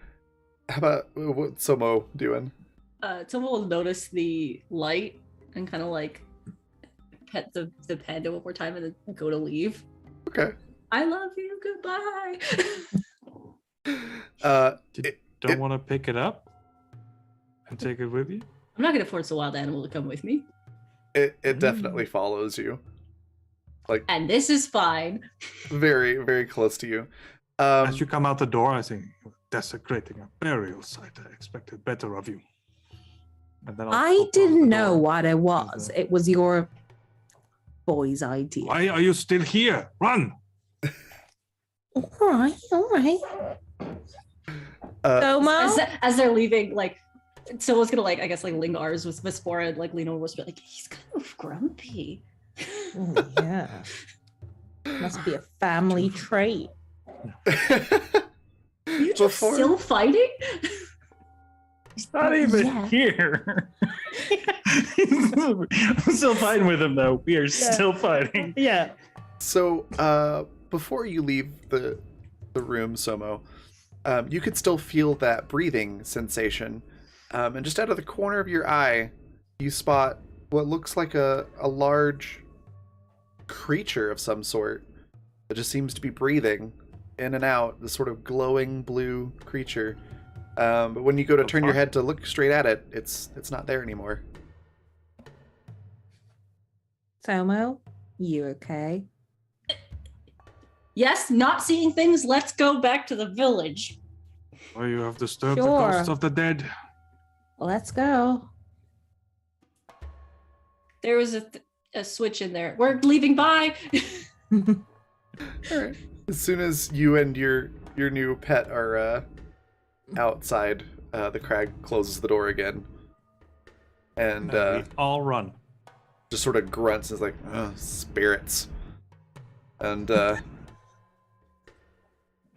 How about what's Somo doing? Someone will notice the light and kind of like pet the panda one more time and then go to leave. Okay. I love you. Goodbye. Don't want to pick it up and take it with you. I'm not gonna force a wild animal to come with me, It definitely follows you. Like and this is fine. very, very close to you. As you come out the door, I say, "You're desecrating a burial site. I expected better of you." And then I'll close didn't the know door. what it was. It was your boy's idea. Why are you still here? Run! All right. Domo. As they're leaving, like someone's gonna like I guess like link ours with Vespora and like lean over and be like, he's kind of grumpy. Oh, yeah. Must be a family trait. You just still fighting? He's not even Yeah. here. I'm still fighting with him though. We are still fighting. Yeah. So, before you leave the room, Somo, you could still feel that breathing sensation. And just out of the corner of your eye, you spot what looks like a large creature of some sort that just seems to be breathing in and out, this sort of glowing blue creature. But when you go to turn your head to look straight at it, it's not there anymore. Tomo, you okay? Yes, not seeing things. Let's go back to the village. Or you have disturbed the Sure. ghosts of the dead. Let's go. There was a switch in there. We're leaving. Bye. All right. As soon as you and your new pet are outside, the crag closes the door again, and We all run. just sort of grunts and is like, "Ugh, spirits." And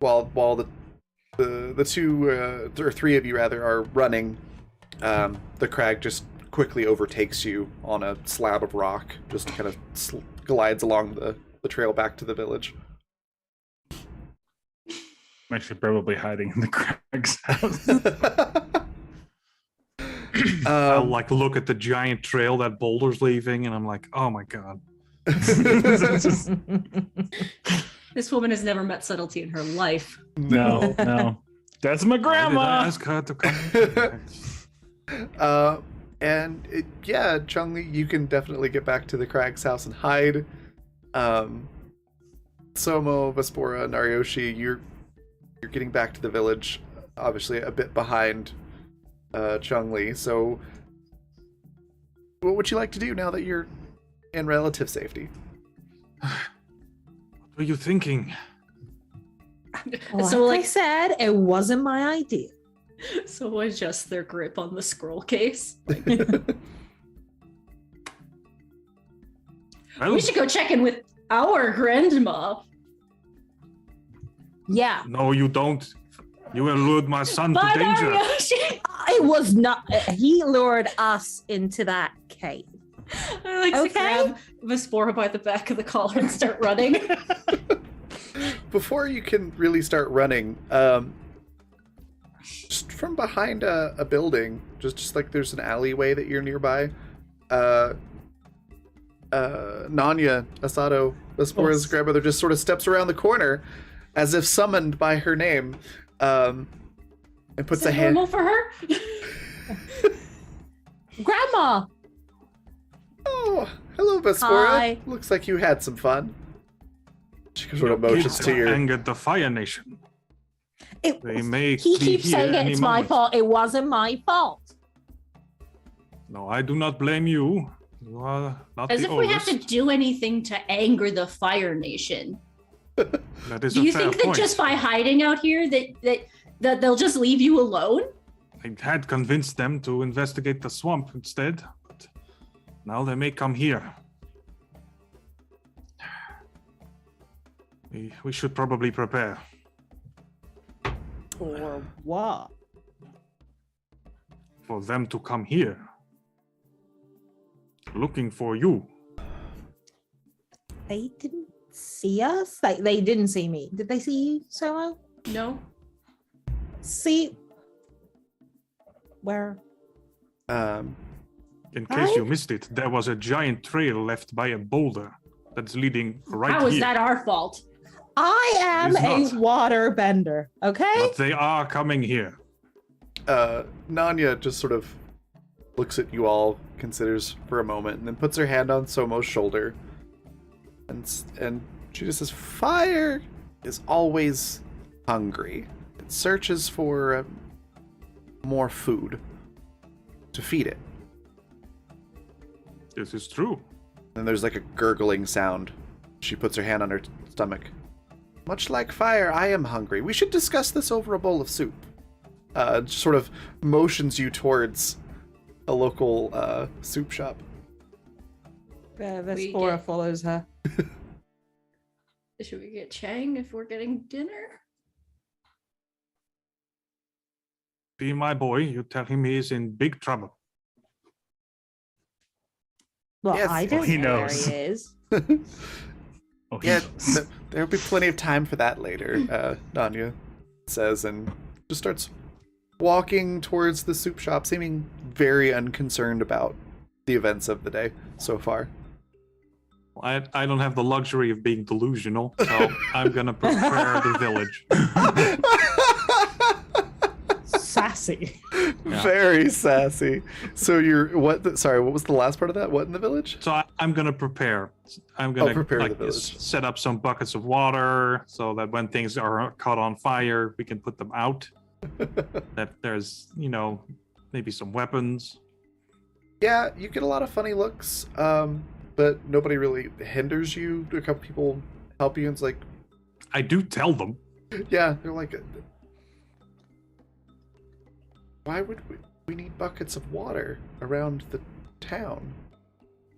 while the two or three of you rather are running, the crag just quickly overtakes you on a slab of rock, just kind of glides along the trail back to the village. I'm actually probably hiding in the crag's house. I'll like look at the giant trail that Boulder's leaving, and I'm like, oh my god. This woman has never met subtlety in her life. No, no. That's my Why did I grandma. ask her to come? Yeah, Chun-Li, you can definitely get back to the Crag's house and hide. Somo, Vaspora, Narioshi, you're getting back to the village, obviously a bit behind Chun-Li. So, what would you like to do now that you're in relative safety? What were you thinking? Like So, I like, said, it wasn't my idea. so adjust their grip on the scroll case. Well, We should go check in with our grandma. Yeah, no, you don't. You will lured my son to Bye, danger. Narioshi. it was not. He lured us into that cave. I like to Okay. grab Vaspora by the back of the collar and start running. Before you can really start running, just from behind a building, just like there's an alleyway that you're nearby, Nanya, Asado, Vaspora's Yes. grandmother, just sort of steps around the corner as if summoned by her name, and puts Is a that hand. normal for her? Grandma, Oh, hello, Vaspora. Hi. Looks like you had some fun. She sort of Your motions kids to your. angered the Fire Nation. it, They may he be keeps here saying any it's my moment. fault. It wasn't my fault. No, I do not blame you. You are not As the if we have oldest. to do anything to anger the Fire Nation. That is Do a you fair think that point. just by hiding out here that they'll just leave you alone? I had convinced them to investigate the swamp instead, but now they may come here. We should probably prepare. For what? For them to come here. Looking for you. They didn't see us. Like they didn't see me. Did they see you, Solo? No. See where? In case you Right? missed it, there was a giant trail left by a boulder that's leading right How is here. that our fault? I am It's a not. water bender. Okay. But they are coming here. Nanya just sort of looks at you all, considers for a moment, and then puts her hand on Somo's shoulder. And she just says, "Fire is always hungry. It searches for more food to feed it." This is true. And there's like a gurgling sound. She puts her hand on her stomach. "Much like fire, I am hungry. We should discuss this over a bowl of soup." Sort of motions you towards a local soup shop. Vespora follows her. Should we get Chang if we're getting dinner? Be my boy, you tell him he is in big trouble. Well, Yes. I Well, don't he know where knows. he is. Oh, he Yeah, knows. there'll be plenty of time for that later, Nanya says, and just starts walking towards the soup shop, seeming very unconcerned about the events of the day so far. I don't have the luxury of being delusional, so I'm gonna prepare the village. Sassy. Yeah. Very sassy. So what was the last part of that? What in the village? So I'm gonna prepare. I'm gonna prepare like, the village. set up some buckets of water so that when things are caught on fire, we can put them out. That there's, maybe some weapons. Yeah, you get a lot of funny looks, but nobody really hinders you. A couple people help you, and it's like, I do tell them. yeah, they're like, why would we need buckets of water around the town?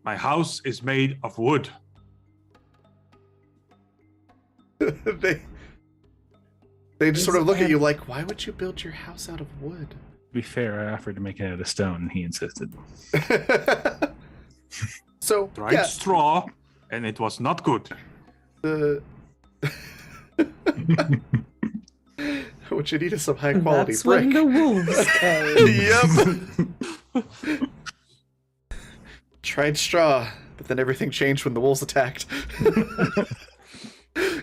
My house is made of wood. they just sort of look at you like, why would you build your house out of wood? To be fair, I offered to make it out of stone, and he insisted. So, Dried yeah, straw, and it was not good. the what you need is some high quality That's brick. when the wolves came. Yep. Tried straw, but then everything changed when the wolves attacked.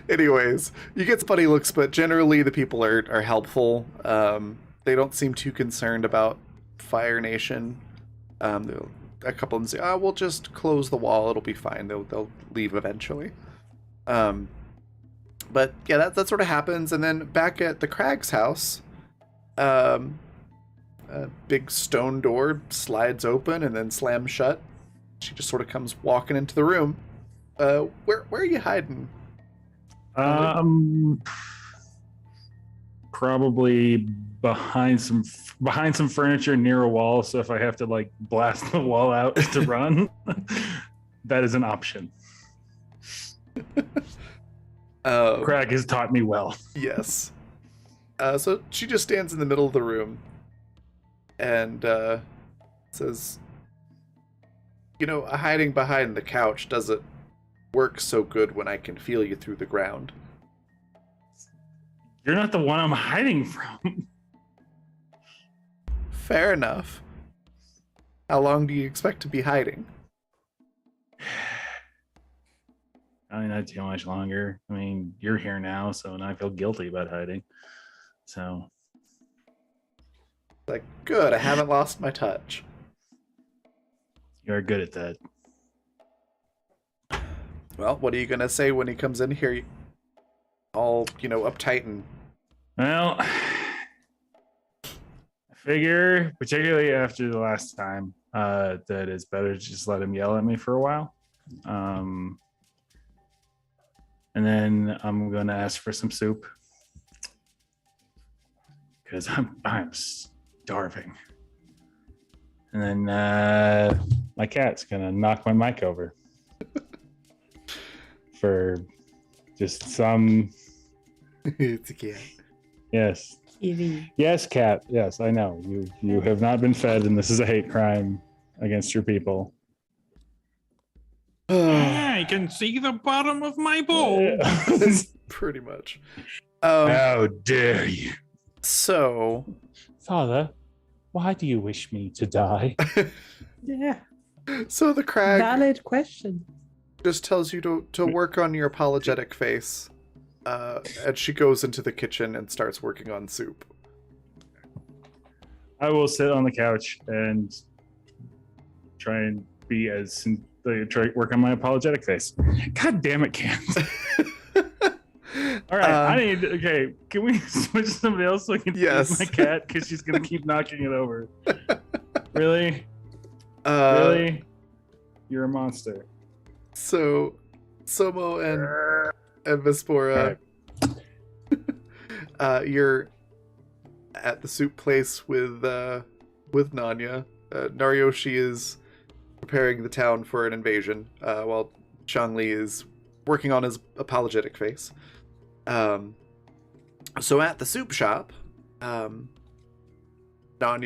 Anyways, you get some funny looks, but generally the people are helpful. They don't seem too concerned about Fire Nation. A couple of them say, "Oh, we'll just close the wall. It'll be fine. They'll leave eventually." But yeah, that sort of happens, and then back at the Crag's house, a big stone door slides open and then slams shut. She just sort of comes walking into the room. Where are you hiding? Probably behind some furniture near a wall. So if I have to like blast the wall out to run, that is an option. Crag has taught me well. Yes. So she just stands in the middle of the room and says, hiding behind the couch doesn't work so good when I can feel you through the ground. You're not the one I'm hiding from. Fair enough. How long do you expect to be hiding? I mean, not too much longer. I mean, you're here now, so now I feel guilty about hiding. So, Like, good, I haven't lost my touch. you're good at that. Well, what are you gonna say when he comes in here all, uptight and... Well, I figure, particularly after the last time, that it's better to just let him yell at me for a while. And then I'm going to ask for some soup. Because I'm starving. And then my cat's going to knock my mic over. For just some... It's a cat. Yes. TV. Yes, cat. Yes, I know. You have not been fed, and this is a hate crime against your people. I can see the bottom of my bowl. Pretty much. How dare you? So... Father, why do you wish me to die? Yeah. So the Crag Valid question. just tells you to work on your apologetic face. And she goes into the kitchen and starts working on soup. I will sit on the couch and try and be work on my apologetic face. God damn it, Cam. All right, can we switch to somebody else so I can Yes. feed my cat? Because she's going to keep knocking it over. Really? Really? You're a monster. So, Somo and Vespora, you're at the soup place with Nanya. Naryoshi is preparing the town for an invasion, while Changli is working on his apologetic face. So at the soup shop, Nanya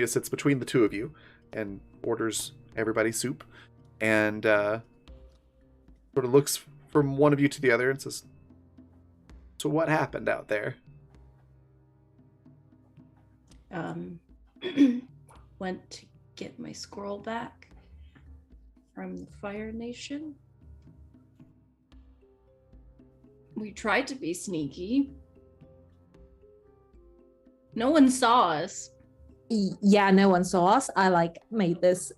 sits between the two of you and orders everybody soup, and sort of looks from one of you to the other and says, "So what happened out there?" Went to get my scroll back from the Fire Nation. We tried to be sneaky. No one saw us. Yeah, no one saw us. I made this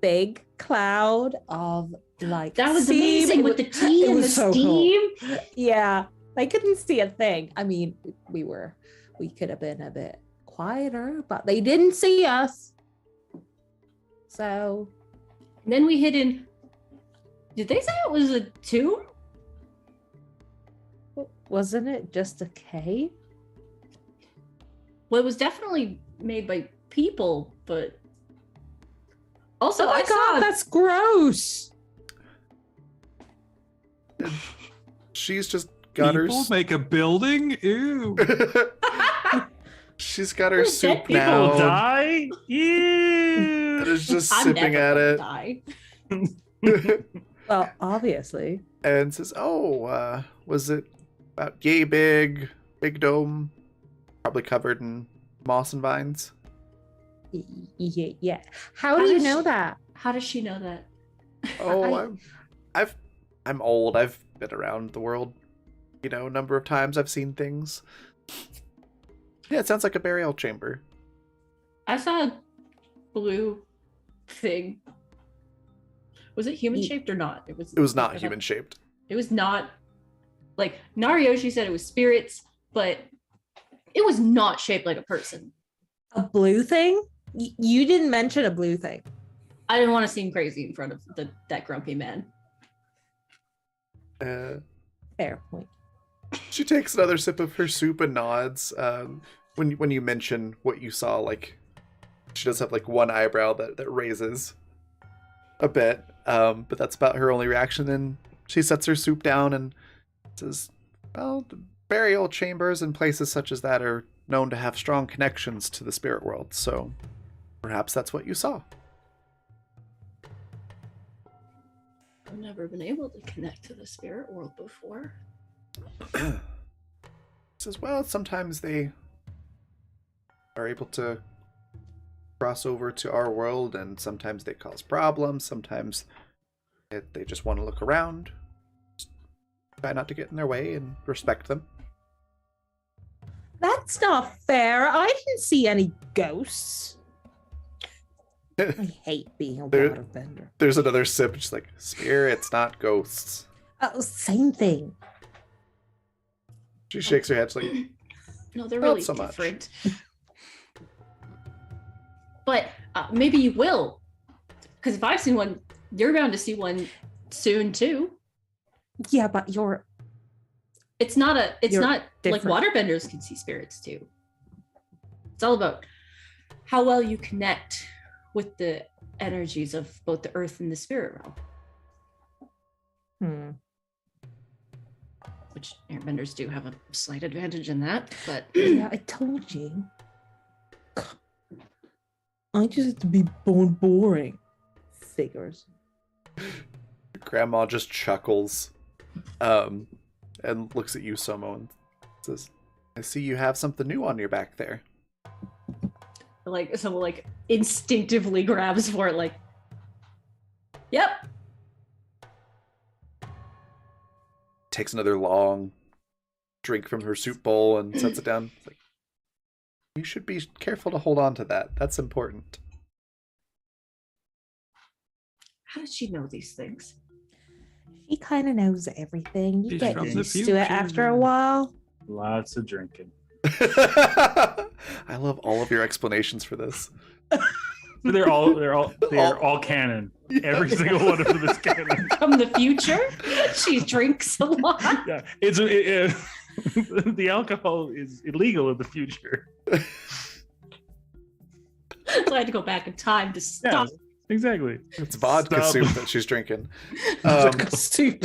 big cloud of That was steam. amazing with the tea it and the was so steam. cool. Yeah, I couldn't see a thing. I mean, we could have been a bit quieter, but they didn't see us. So And then we hid in. Did they say it was a tomb? wasn't it just a cave? Well, it was definitely made by people, but also Oh my I god, saw. that's gross. She's just got People make a building? Ew. She's got her Where's soup dead people now. People die? Yeah. And is just I'm sipping never at gonna it. die. Well, obviously. And says, "Oh, was it about yay big dome, probably covered in moss and vines?" Yeah. How do you does know she- that? How does she know that? Oh, I'm old. I've been around the world. number of times I've seen things. Yeah, it sounds like a burial chamber. I saw a blue thing. Was it human shaped or not? It was not human shaped. It was not. Like Narioshi said, it was spirits, but it was not shaped like a person. A blue thing? You didn't mention a blue thing. I didn't want to seem crazy in front of that grumpy man. Fair point. She takes another sip of her soup and nods. When you mention what you saw, like she does have like one eyebrow that raises a bit, but that's about her only reaction. Then she sets her soup down and says, "Well, the burial chambers and places such as that are known to have strong connections to the spirit world, so perhaps that's what you saw." I've never been able to connect to the spirit world before. Says, "Well, sometimes they are able to cross over to our world, and sometimes they cause problems. Sometimes they just want to look around. Just try not to get in their way and respect them." That's not fair. I didn't see any ghosts. I hate being a waterbender. There's another sip. She's like, "Spirits, not ghosts." Oh, same thing. She shakes her head. She's like, No, they're Not really so much. different. But maybe you will, because if I've seen one, you're bound to see one soon too. Yeah, but It's not like different. waterbenders can see spirits too. It's all about how well you connect with the energies of both the earth and the spirit realm, which airbenders do have a slight advantage in that. But Yeah, I told you. I just have to be boring. Figures. Grandma just chuckles, and looks at you, Somo, and says, "I see you have something new on your back there." like someone like instinctively grabs for it, like, yep. Takes another long drink from her soup bowl and sets it down. It's like, "You should be careful to hold on to that. That's important." How did she know these things? She kind of knows everything. You She's get from the used to it after a future. while. Lots of drinking. I love all of your explanations for this. They're all canon. Every single one of them is canon. From the future? She drinks a lot. Yeah, the alcohol is illegal in the future. So I had to go back in time to stop. Yeah, exactly. It's vodka Stop. soup that she's drinking. Soup.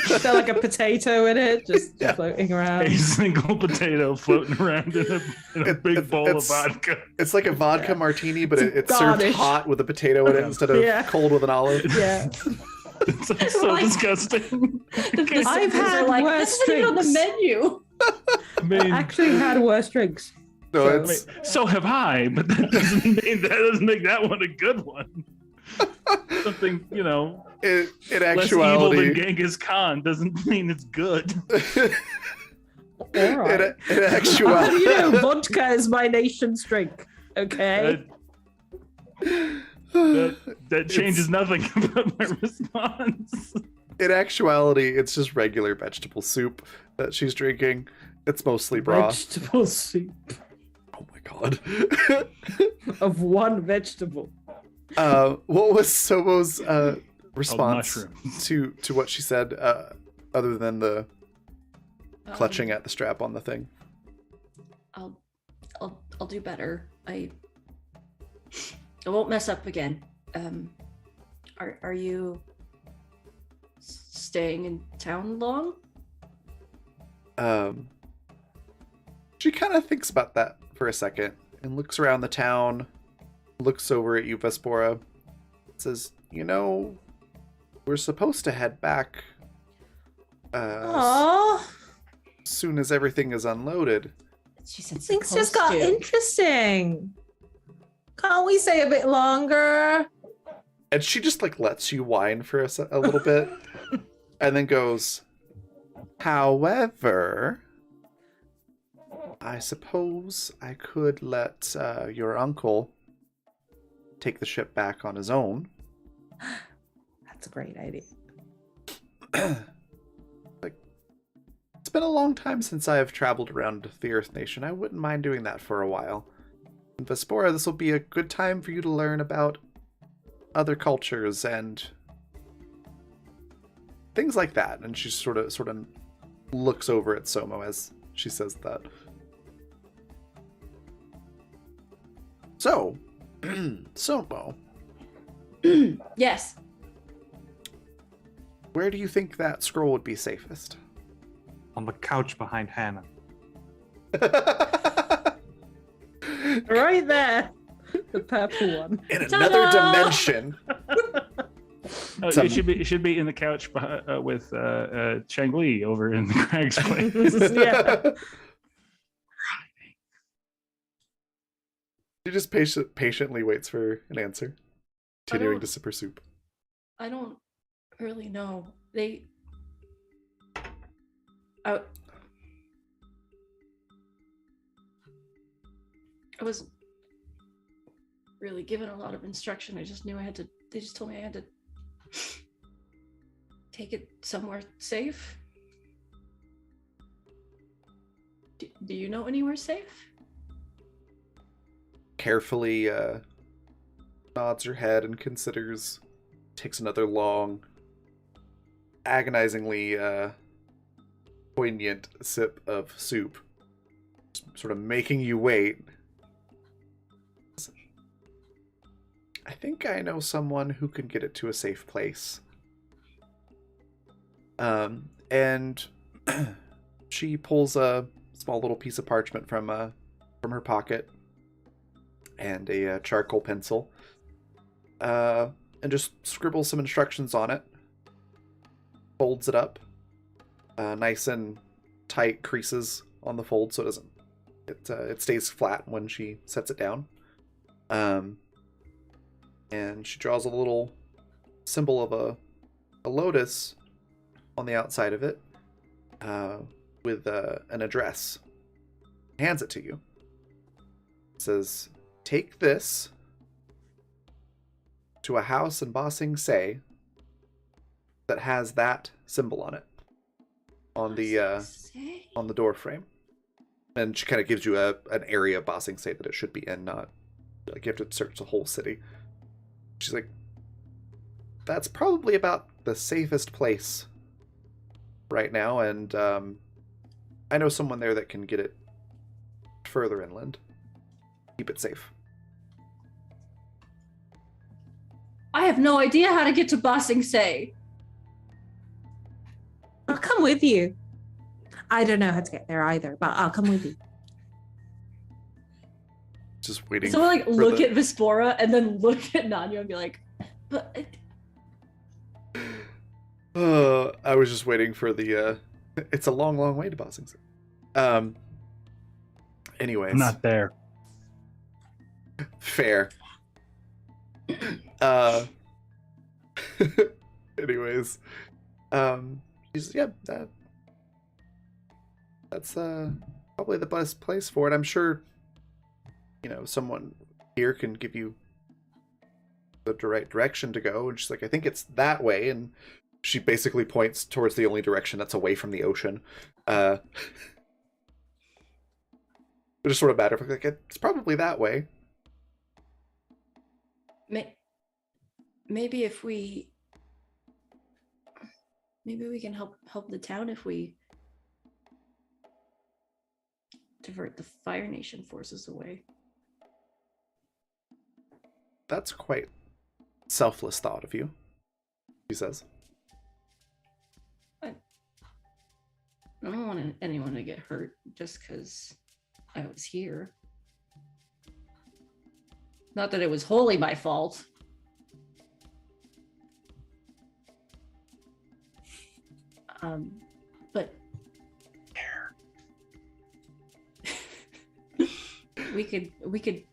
Is there like a potato in it, just Yeah. floating around? A single potato floating around in a big bowl of vodka. It's like a vodka martini, but It's it's served garnish. hot with a potato in it instead of Yeah. cold with an olive. Yeah. It's so Like- disgusting. The I've sisters are had like, worse this isn't even on the drinks. menu. I mean, Actually had worse drinks. No, So- I mean, so have I, but that doesn't make that one a good one. Something, in less evil than actuality, Genghis Khan doesn't mean it's good. All right. in actuality, You know, vodka is my nation's drink. Okay. That changes nothing about my response. in actuality, it's just regular vegetable soup that she's drinking. It's mostly broth. Vegetable soup Oh my god. of one vegetable. What was Sobo's response mushrooms. to what she said, other than the clutching at the strap on the thing? I'll do better. I won't mess up again. Are you staying in town long? She kind of thinks about that for a second and looks around the town, looks over at you, Vespora, says, we're supposed to head back Aww. as soon as everything is unloaded. She said Things just supposed got to. interesting. Can't we stay a bit longer? And she just lets you whine for a little bit and then goes, However, I suppose I could let your uncle take the ship back on his own. That's a great idea. Like, it's been a long time since I have traveled around the Earth Nation. I wouldn't mind doing that for a while. In Vespora, this will be a good time for you to learn about other cultures and things like that. And she sort of looks over at Somo as she says that. So, Somo, Yes. where do you think that scroll would be safest? On the couch behind Hannah. Right there. The purple one. In another Ta-da! dimension. It should be in the couch with Chang-Li over in Craig's place. Yeah. She just patiently waits for an answer, continuing to sip her soup. I don't really know. I wasn't really given a lot of instruction. I just knew they just told me I had to take it somewhere safe. Do you know anywhere safe? Carefully nods her head and considers, takes another long, agonizingly poignant sip of soup, sort of making you wait. I think I know someone who can get it to a safe place. And she pulls a small little piece of parchment from her pocket and a charcoal pencil, and just scribbles some instructions on it. Folds it up, nice and tight creases on the fold, so it stays flat when she sets it down. And she draws a little symbol of a lotus on the outside of it, with an address. Hands it to you. It says, "Take this to a house in Ba Sing Se that has that symbol on it, on the door frame." And she kind of gives you an area of Ba Sing Se that it should be in, not like you have to search the whole city. She's like, "That's probably about the safest place right now, and I know someone there that can get it further inland. Keep it safe." I have no idea how to get to Ba Sing Se. I'll come with you. I don't know how to get there either, but I'll come with you. Just waiting. Someone like for look at Vespora and then look at Nanya and be like, but I was just waiting for the it's a long, long way to Ba Sing Se. Anyways. I'm not there. Fair. Anyways. She's, yeah, that's probably the best place for it. I'm sure, someone here can give you the right direction to go. And she's like, "I think it's that way." And she basically points towards the only direction that's away from the ocean. It just sort of matter of like, it's probably that way. maybe we can help the town if we divert the Fire Nation forces away. That's quite selfless thought of you, she says. I don't want anyone to get hurt just because I was here. Not that it was wholly my fault. But we could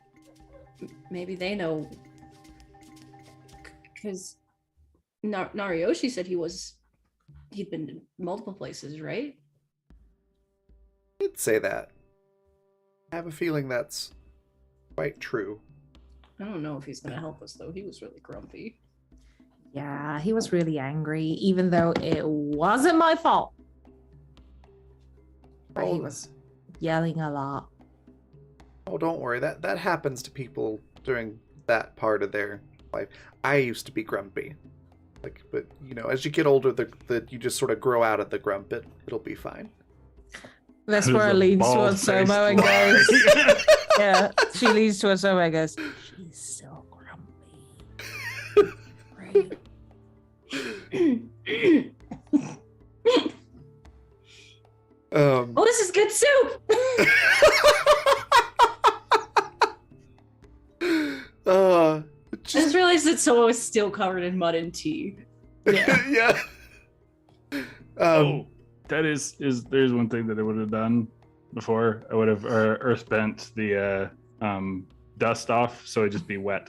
maybe they know, because Narioshi said he was he'd been to multiple places, right? I'd say that. I have a feeling that's quite true. I don't know if he's gonna help us though. He was really grumpy. Yeah, he was really angry, even though it wasn't my fault. But he Oh. was yelling a lot. Oh, don't worry. That happens to people during that part of their life. I used to be grumpy. But as you get older, you just sort of grow out of the grump. It'll be fine. Vespera leans towards Somo and goes, yeah, she leans towards Somo and goes, she's so grumpy. Right. Oh, this is good soup. I just realized that Somo is still covered in mud and tea. Yeah. There's one thing that I would have done before. I would have earth bent the dust off, so it'd just be wet.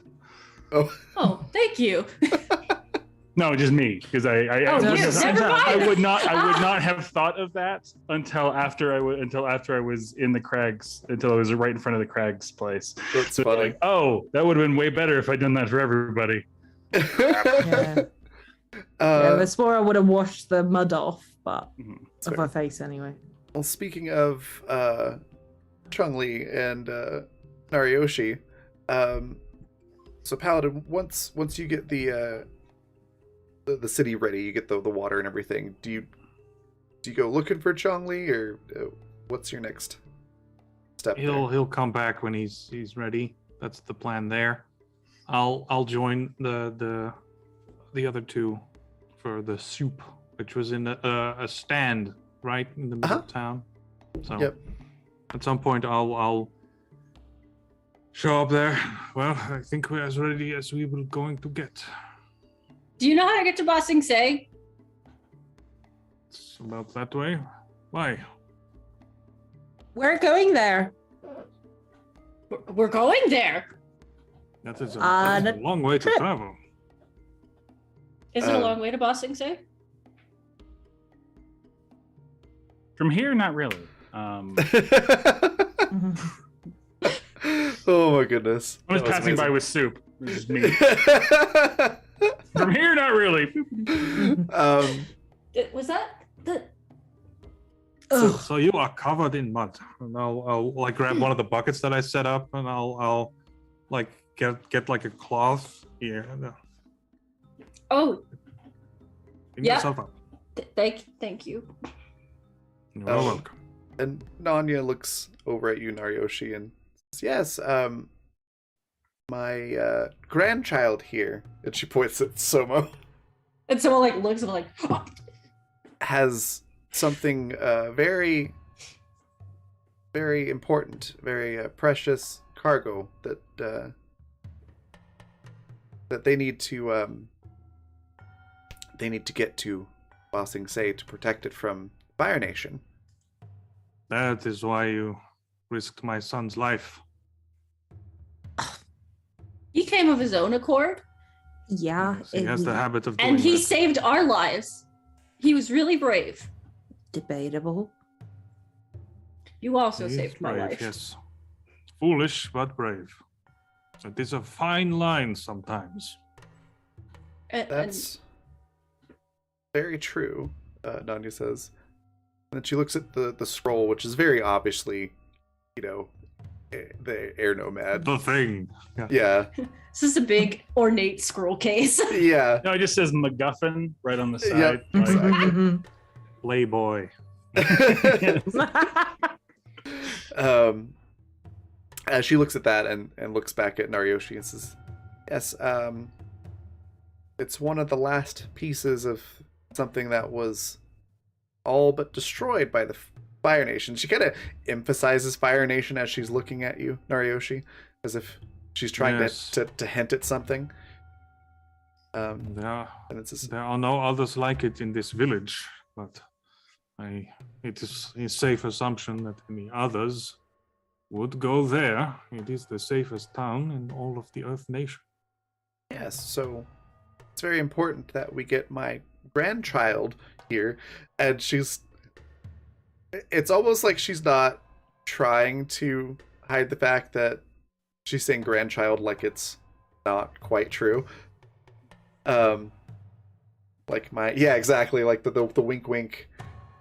Oh, thank you. No, just me, because I would not have thought of that until after I was in the Craig's, until I was right in front of the Craig's place. That's so funny. like, oh, that would have been way better if I'd done that for everybody. Yeah. Vespera would have washed the mud off, but of her face anyway. Well, speaking of Chun-Li and Nariyoshi, so Paladin, once you get the city ready, you get the water and everything. Do you go looking for Chun-Li, or what's your next step? He'll come back when he's ready. That's the plan there. I'll join the other two for the soup, which was in a stand right in the middle of town. So Yep. At some point I'll show up there. Well, I think we're as ready as we were going to get. Do you know how to get to Ba Sing Se? It's about that way. Why? We're going there. We're going there. That is a long way to travel. Is it a long way to Ba Sing Se? From here, not really. Oh my goodness. I was passing by with soup. It was just me. From here, not really. Was that the? So you are covered in mud, and I'll like grab one of the buckets that I set up, and I'll like get like a cloth here. Oh, Clean yeah. yourself up. Thank you. You're welcome. And Nanya looks over at you, Nariyoshi, and says, yes, my grandchild here, and she points at Somo, And someone like looks at him like, has something very, very important, very precious cargo that they need to get to Ba Sing Se to protect it from Fire Nation. That is why you risked my son's life. he came of his own accord, Yeah. He has the habit of doing and he that. saved our lives. He was really brave. Debatable. You also He is saved my brave, life. Yes. Foolish but brave. It is a fine line sometimes. And That's very true, Nanya says. And then she looks at the scroll, which is very obviously, the air nomad. The thing. Yeah, this is a big ornate scroll case. yeah. No, it just says MacGuffin right on the side. Yep, Like, exactly. Playboy. As she looks at that and looks back at Nariyoshi and says, yes, it's one of the last pieces of something that was all but destroyed by the Fire Nation. She kind of emphasizes Fire Nation as she's looking at you, Nariyoshi, as if she's trying Yes. to hint at something. There And are no others like it in this village, but it is a safe assumption that any others would go there. It is the safest town in all of the Earth Nation. yes, so it's very important that we get my grandchild here, and it's almost like she's not trying to hide the fact that she's saying grandchild like it's not quite true. Exactly, like the wink wink.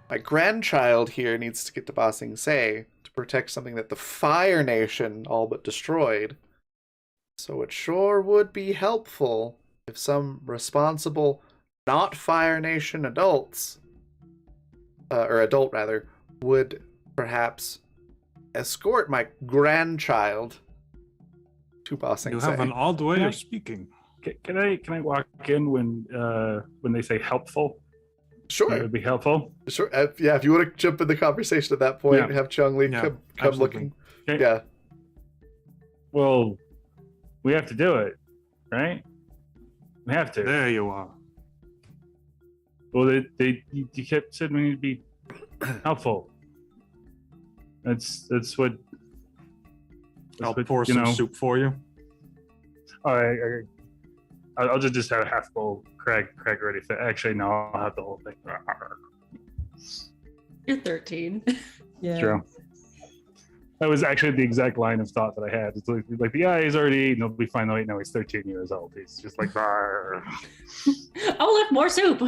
My grandchild here needs to get to Ba Sing Se to protect something that the Fire Nation all but destroyed. So it sure would be helpful if some responsible, not Fire Nation adults, or adult rather, would perhaps escort my grandchild to Ba Sing You Se. have an odd way of speaking. Can I walk in when they say helpful? Sure. It would be helpful. Sure. Yeah, if you want to jump in the conversation at that point, Yeah. have Chung-Li Yeah, come absolutely. looking. Okay. Yeah. Well, we have to do it, right? We have to. There you are. Well, you kept saying we need to be helpful. That's what. I'll what, pour some soup for you. I'll just have a half bowl. Craig ready for. Actually, no, I'll have the whole thing. You're 13. Yeah. True. That was actually the exact line of thought that I had. It's like yeah, he's already eaten. He'll be fine. No, he's 13 years old. He's just like. I'll lift more soup.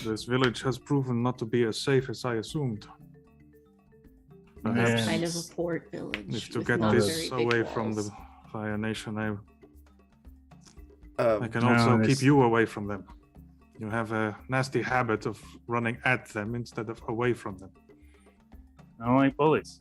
This village has proven not to be as safe as I assumed. Yeah. Kind of a port village. If to with get not this very big away from walls. the Fire Nation, I can No, also this- keep you away from them. You have a nasty habit of running at them instead of away from them. I don't like bullies.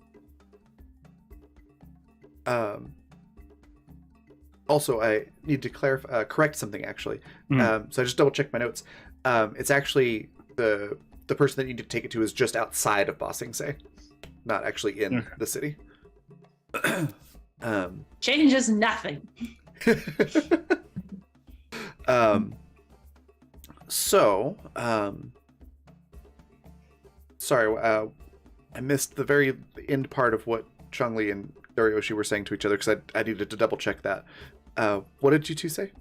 Also, I need to correct something actually. Mm. So I just double checked my notes. It's actually the person that you need to take it to is just outside of Ba Sing Se, not actually in Okay. the city. Changes nothing. Sorry, I missed the very end part of what Chung-Li and Doryoshi were saying to each other because I needed to double check that. What did you two say?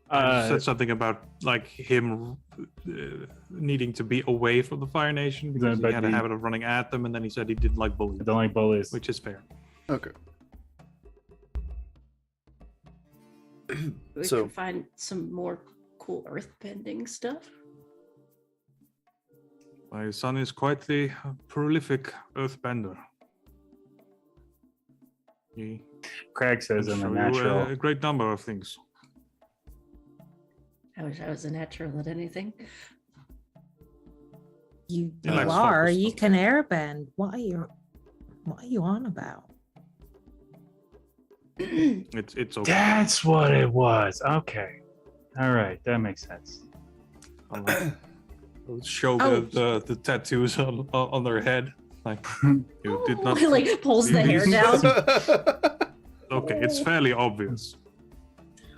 You said something about like him needing to be away from the Fire Nation because he But had a he- habit of running at them, and then he said he didn't like bullies, I don't like bullies. which is fair. Okay. We So- can find some more cool earthbending stuff. My son is quite the prolific earthbender. He Craig can says I'm a show you natural. a great number of things. I wish I was a natural at anything. You He likes are. focus, You though. can airbend. What are you on about? It's okay. That's what it was. Okay. All right, that makes sense. I'll show Oh. the tattoos on their head. Like you did not. He like pulls the hair down. Okay, it's fairly obvious.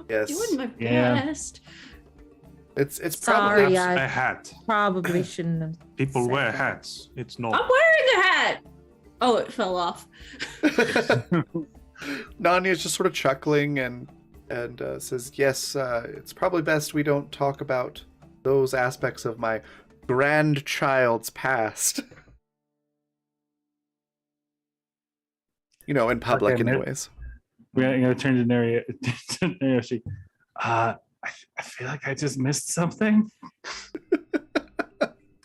Yes. Doing my Yeah. best. It's Sorry, probably Perhaps I- a hat. Probably shouldn't have. People said wear that. hats. It's I'm not. wearing the hat. Oh, it fell off. Nanya's just sort of chuckling and says, "Yes, it's probably best we don't talk about those aspects of my grandchild's past." You know, in public, Okay, anyways. We're gonna turn to Narioshi. I feel like I just missed something.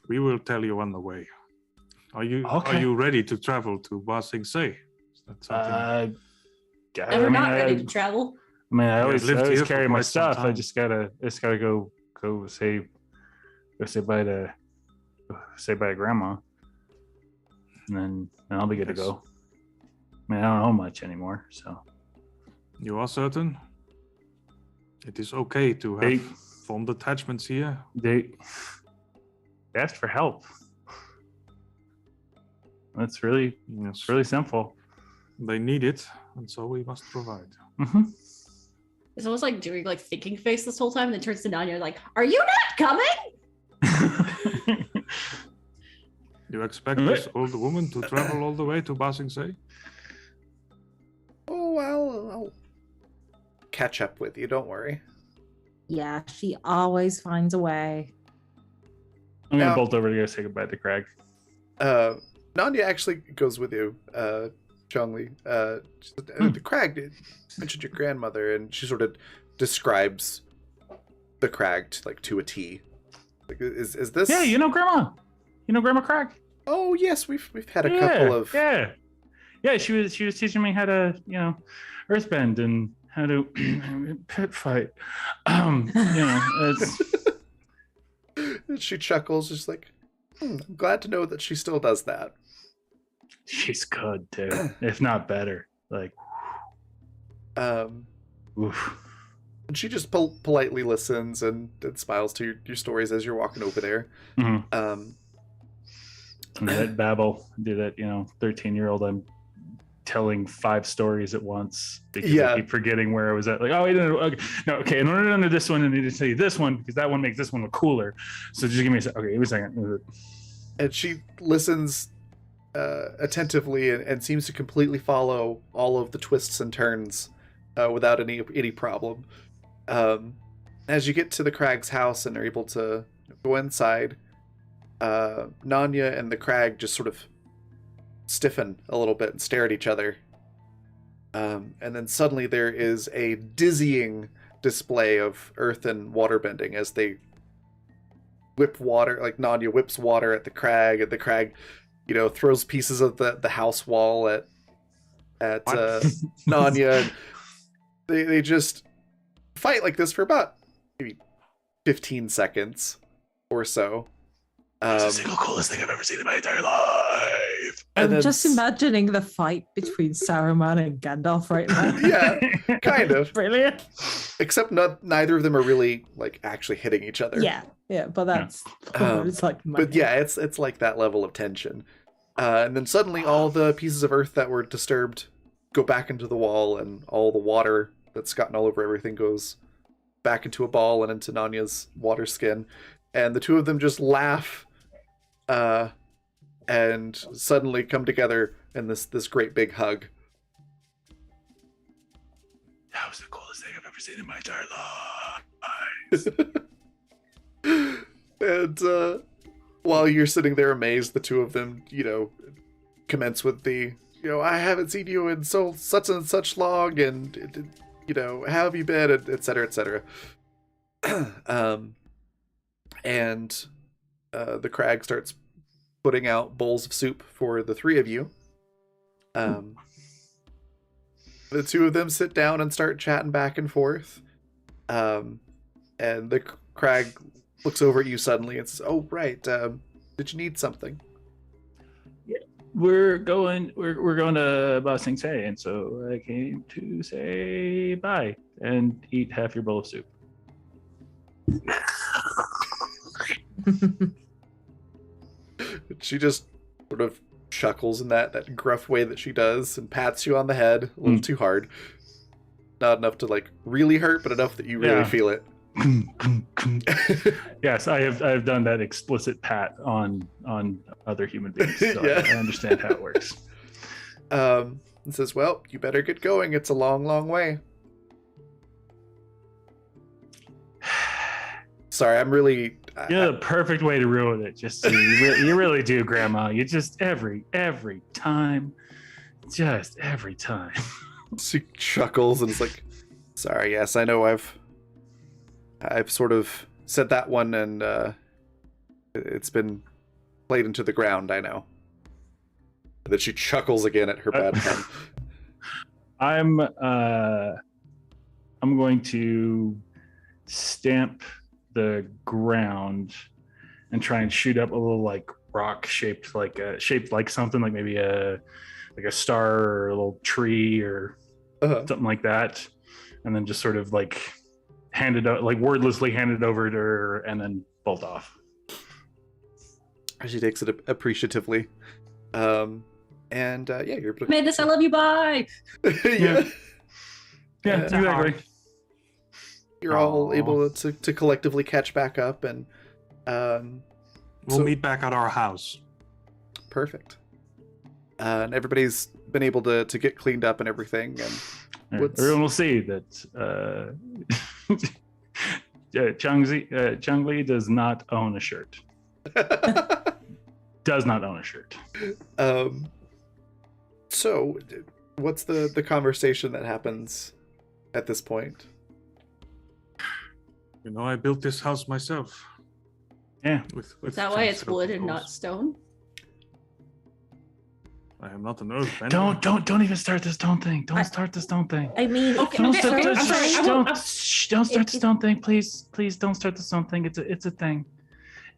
We will tell you on the way. Are you Okay. ready to travel to Ba Sing Se? Is that something? Yeah, And we're not I ready to travel. mean, I always lived here for carry my quite some stuff. I time. just gotta go say bye to grandma, and then I'll be good to Yes. go. I mean, I don't know much anymore, so You are certain? It is okay to They- have fond attachments here. they asked for help. That's really Yes. really simple. They need it, and so we must provide. Mm-hmm. It's almost like doing like thinking face this whole time, and then turns to Nanya like, "Are you not coming?" You expect this old woman to travel all the way to Ba Sing Se? Oh, I'll catch up with you. Don't worry. Yeah, she always finds a way. I'm gonna Now- bolt over to go say goodbye to Craig. Nanya actually goes with you, Chongli. The Crag mentioned your grandmother, and she sort of describes the Crag to a T. Like, is this? Yeah, you know Grandma. You know Grandma Craig. Oh yes, we've had a couple of. Yeah. She was teaching me how to earthbend and how to pit fight. It's She chuckles, just like, I'm glad to know that she still does that. she's good too, if not better. Like, oof. And she just politely listens and smiles to your stories as you're walking over there. Mm-hmm. And that babble, do that 13-year-old. I'm telling 5 stories at once because I keep forgetting where I was at. Like, oh, wait, okay. In order to know this one, I need to tell you this one because that one makes this one look cooler. So just give me a second. Okay, give me a second. And she listens attentively and seems to completely follow all of the twists and turns without any problem. As you get to the Crag's house and are able to go inside, Nanya and the Crag just sort of stiffen a little bit and stare at each other. And then suddenly there is a dizzying display of earth and water bending as they whip water, like Nanya whips water at the Crag, and the Crag, throws pieces of the house wall at Nanya. They just fight like this for about maybe 15 seconds or so. It's the single coolest thing I've ever seen in my entire life. I'm just imagining the fight between Saruman and Gandalf right now. Yeah, kind of. Brilliant. Except neither of them are really actually hitting each other. Yeah, but that's it's like. But yeah, it's like that level of tension. And then suddenly all the pieces of earth that were disturbed go back into the wall, and all the water that's gotten all over everything goes back into a ball and into Nanya's water skin. And the two of them just laugh and suddenly come together in this great big hug. That was the coolest thing I've ever seen in my entire life. And while you're sitting there amazed, the two of them, commence with the, I haven't seen you in such and such long, and, how have you been, et cetera, et cetera. And the Crag starts putting out bowls of soup for the 3 of you. The 2 of them sit down and start chatting back and forth. And the Crag looks over at you suddenly and says, "Oh, right. Did you need something?" Yeah, we're going to Ba Sing Se, and so I came to say bye and eat half your bowl of soup. She just sort of chuckles in that gruff way that she does and pats you on the head a little too hard. Not enough to really hurt, but enough that you really feel it. Yes, I've done that explicit pat on other human beings, so I understand how it works. And says, "Well, you better get going. It's a long, long way." Sorry, I'm really... You're the perfect way to ruin it. Just you really do, Grandma. You just every time. Just every time. She chuckles and is like, "Sorry, yes, I know I've sort of said that one, and it's been played into the ground, I know." And then she chuckles again at her bad pun. I'm going to stamp the ground and try and shoot up a little rock shaped like something like maybe a star or a little tree or something like that, and then just sort of hand it out, wordlessly hand it over to her, and then bolt off. She takes it appreciatively. You're Made this, I love you, bye. Yeah, Exactly. You're all able to collectively catch back up, and we'll meet back at our house. Perfect. And everybody's been able to get cleaned up and everything, and Everyone will see that Chungli does not own a shirt. Does not own a shirt. So, what's the conversation that happens at this point? You know, I built this house myself. Yeah. With Is that why it's some wood and circles. not stone? I am not an earthbender. Don't even start the stone thing. Don't start the stone thing. I mean, Okay, Don't okay, start, okay, don't, I'm sorry, shh, I don't, won't- shh, don't start the stone thing, please. Please don't start the stone thing. It's a thing.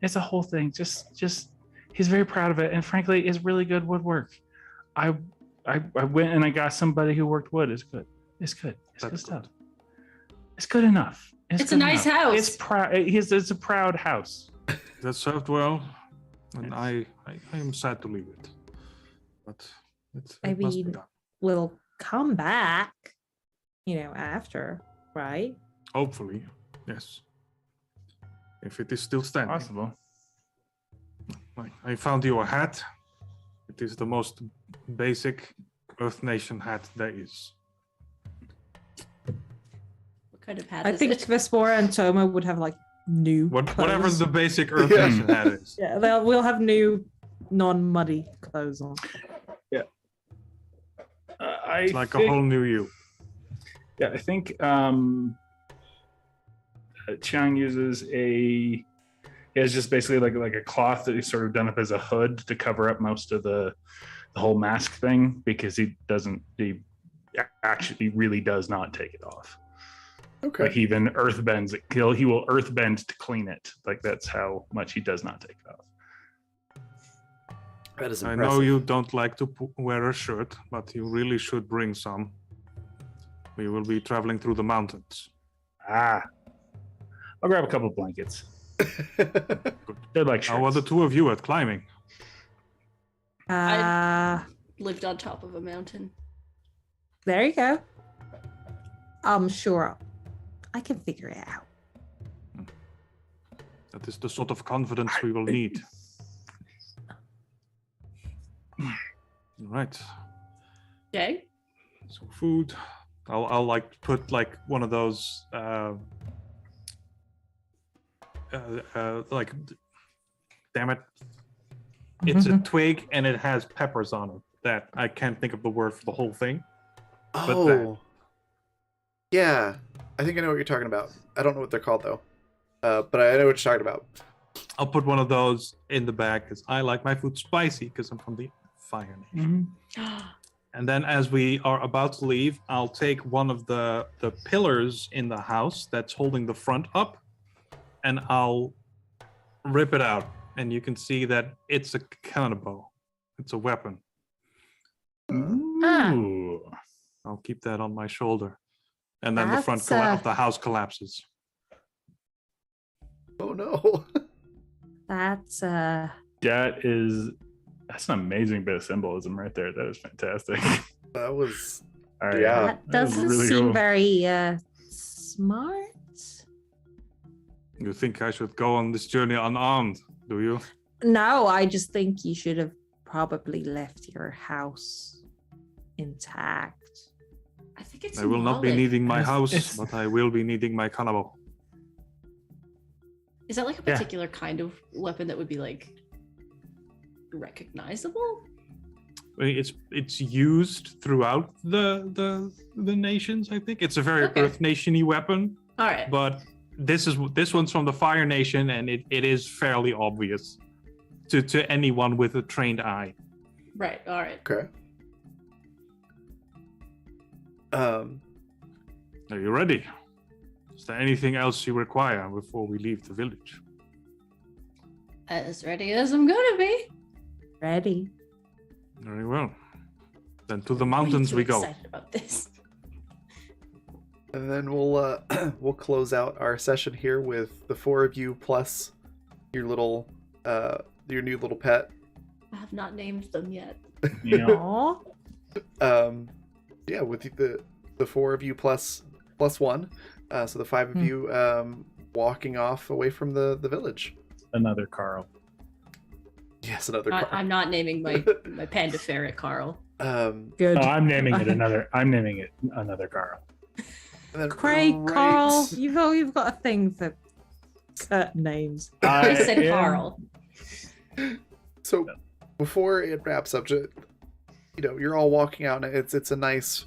It's a whole thing. Just he's very proud of it, and frankly, it's really good woodwork. I went and I got somebody who worked wood. It's good. It's good. It's That's good stuff. good. It's good enough. It's good a nice enough. house. It's proud. It's a proud house. That served well, and Yes. I am sad to leave it. But it I must be mean- done. we'll come back, after, right? Hopefully, yes. If it is still standing. Possible. I found you a hat. It is the most basic Earth Nation hat there is. What kind of hat I is think it? Vespora and Toma would have like new Whatever clothes. the basic Earth Yeah. Nation hat is. Yeah, we'll have new non-muddy clothes on. It's like a whole new you. Yeah, I think Chang uses he has just basically like a cloth that he's sort of done up as a hood to cover up most of the whole mask thing because he actually really does not take it off. Okay. Like he even earthbends it. He will earthbend to clean it. Like that's how much he does not take it off. That is I impressive. know you don't like to wear a shirt, but you really should bring some. We will be traveling through the mountains. I'll grab a couple blankets. They're like How are the shirts. two of you at climbing? Lived on top of a mountain. There you go. I'm sure I can figure it out. That is the sort of confidence we will need. Right. Okay. So food. I'll like put like one of those like damn it. It's a twig and it has peppers on it that I can't think of the word for the whole thing. Oh. Yeah. I think I know what you're talking about. I don't know what they're called though. But I know what you're talking about. I'll put one of those in the bag because I like my food spicy because I'm from the Fire Nation. Mhm. And then as we are about to leave, I'll take one of the pillars in the house that's holding the front up and I'll rip it out. And you can see that it's a cannonball. It's a weapon. Ooh. I'll keep that on my shoulder. And then the front That's, of the house collapses. Oh no. That's That's an amazing bit of symbolism right there. That is fantastic. That was All right. Yeah. that That was doesn't really seem cool. very smart. You think I should go on this journey unarmed, do you? No, I just think you should have probably left your house intact. I think it's. I will not be symbolic. needing my It's- house, it's- but I will be needing my cannibal. Is that like a Yeah. particular kind of weapon that would be like recognizable? I mean, it's used throughout the nations. I think it's a very Okay. Earth Nation-y weapon, All right. but this one's from the Fire Nation, and it is fairly obvious to anyone with a trained eye. Right. All right. okay. Are you ready? Is there anything else you require before we leave the village? As ready as I'm gonna be. Ready? Very well. Then to the Way mountains too we go. excited about this. And then we'll we'll close out our session here with the four of you plus your little your new little pet. I have not named them yet. Yeah. Aw. Yeah, with the four of you plus one. So the five of you walking off away from the village. Another Carl. Yes, another car. I'm not naming my panda ferret Carl. Good. Oh, I'm naming it another Carl. And then Craig, right- Carl, you've got a thing for certain names. I said am- Carl. So before it wraps up, you're all walking out, and it's a nice,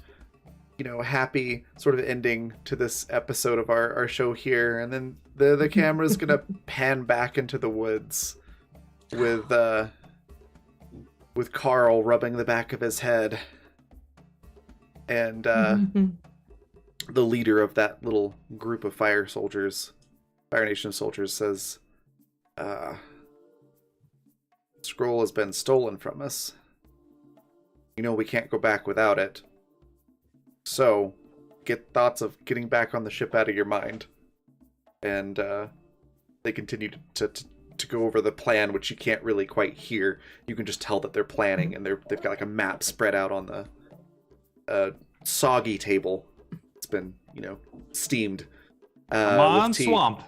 happy sort of ending to this episode of our show here, and then the camera's gonna pan back into the woods with Carl rubbing the back of his head, and the leader of that little group of Fire Nation soldiers says, "Scroll has been stolen from us. We can't go back without it. So, get thoughts of getting back on the ship out of your mind." And they continue to go over the plan, which you can't really quite hear. You can just tell that they're planning, and they've got like a map spread out on the soggy table. It's been, steamed. Come on, with tea. swamp.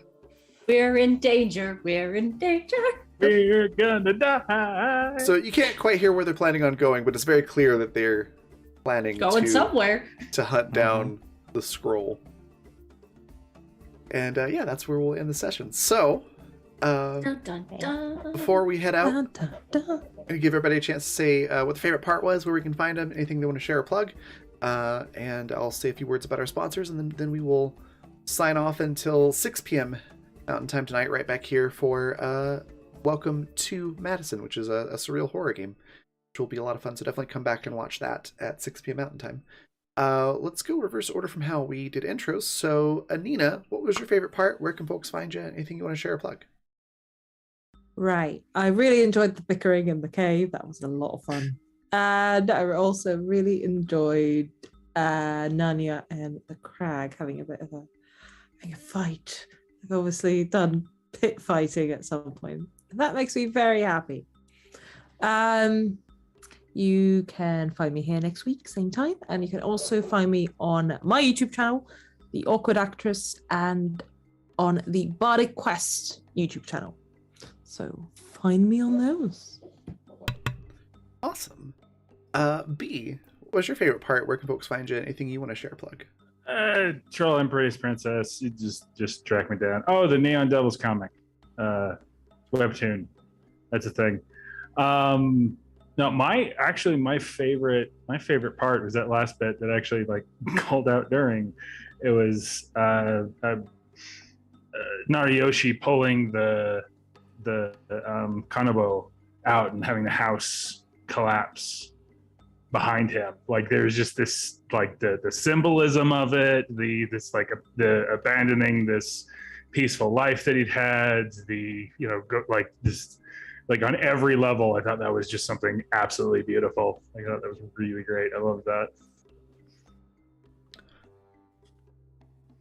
We're in danger. We're in danger. We're gonna die. So you can't quite hear where they're planning on going, but it's very clear that they're planning Going somewhere. to hunt down the scroll. And that's where we'll end the session. So, Dun, dun, dun. before we head out, Dun, dun, dun. I'm gonna give everybody a chance to say what the favorite part was, where we can find them, anything they want to share or plug. And I'll say a few words about our sponsors, and then we will sign off until 6 p.m. Mountain Time tonight, right back here for Welcome to Madison, which is a surreal horror game, which will be a lot of fun. So definitely come back and watch that at 6 p.m. Mountain Time. Let's go reverse order from how we did intros. So, Anina, what was your favorite part? Where can folks find you? Anything you want to share or plug? Right. I really enjoyed the bickering in the cave. That was a lot of fun. And I also really enjoyed Nanya and the crag having a fight. They've obviously done pit fighting at some point. That makes me very happy. You can find me here next week, same time. And you can also find me on my YouTube channel, The Awkward Actress, and on the Bardic Quest YouTube channel. So find me on those. Awesome. B, what was your favorite part? Where can folks find you? Anything you want to share or plug? Troll Empress Princess. You just track me down. Oh, the Neon Devils comic. Webtoon. That's a thing. No, my favorite part was that last bit that actually called out during. It was Nariyoshi pulling the Kanabo out and having the house collapse behind him. There's just this the symbolism of it, the abandoning this peaceful life that he'd had, on every level. I thought that was just something absolutely beautiful. I thought that was really great. I love that.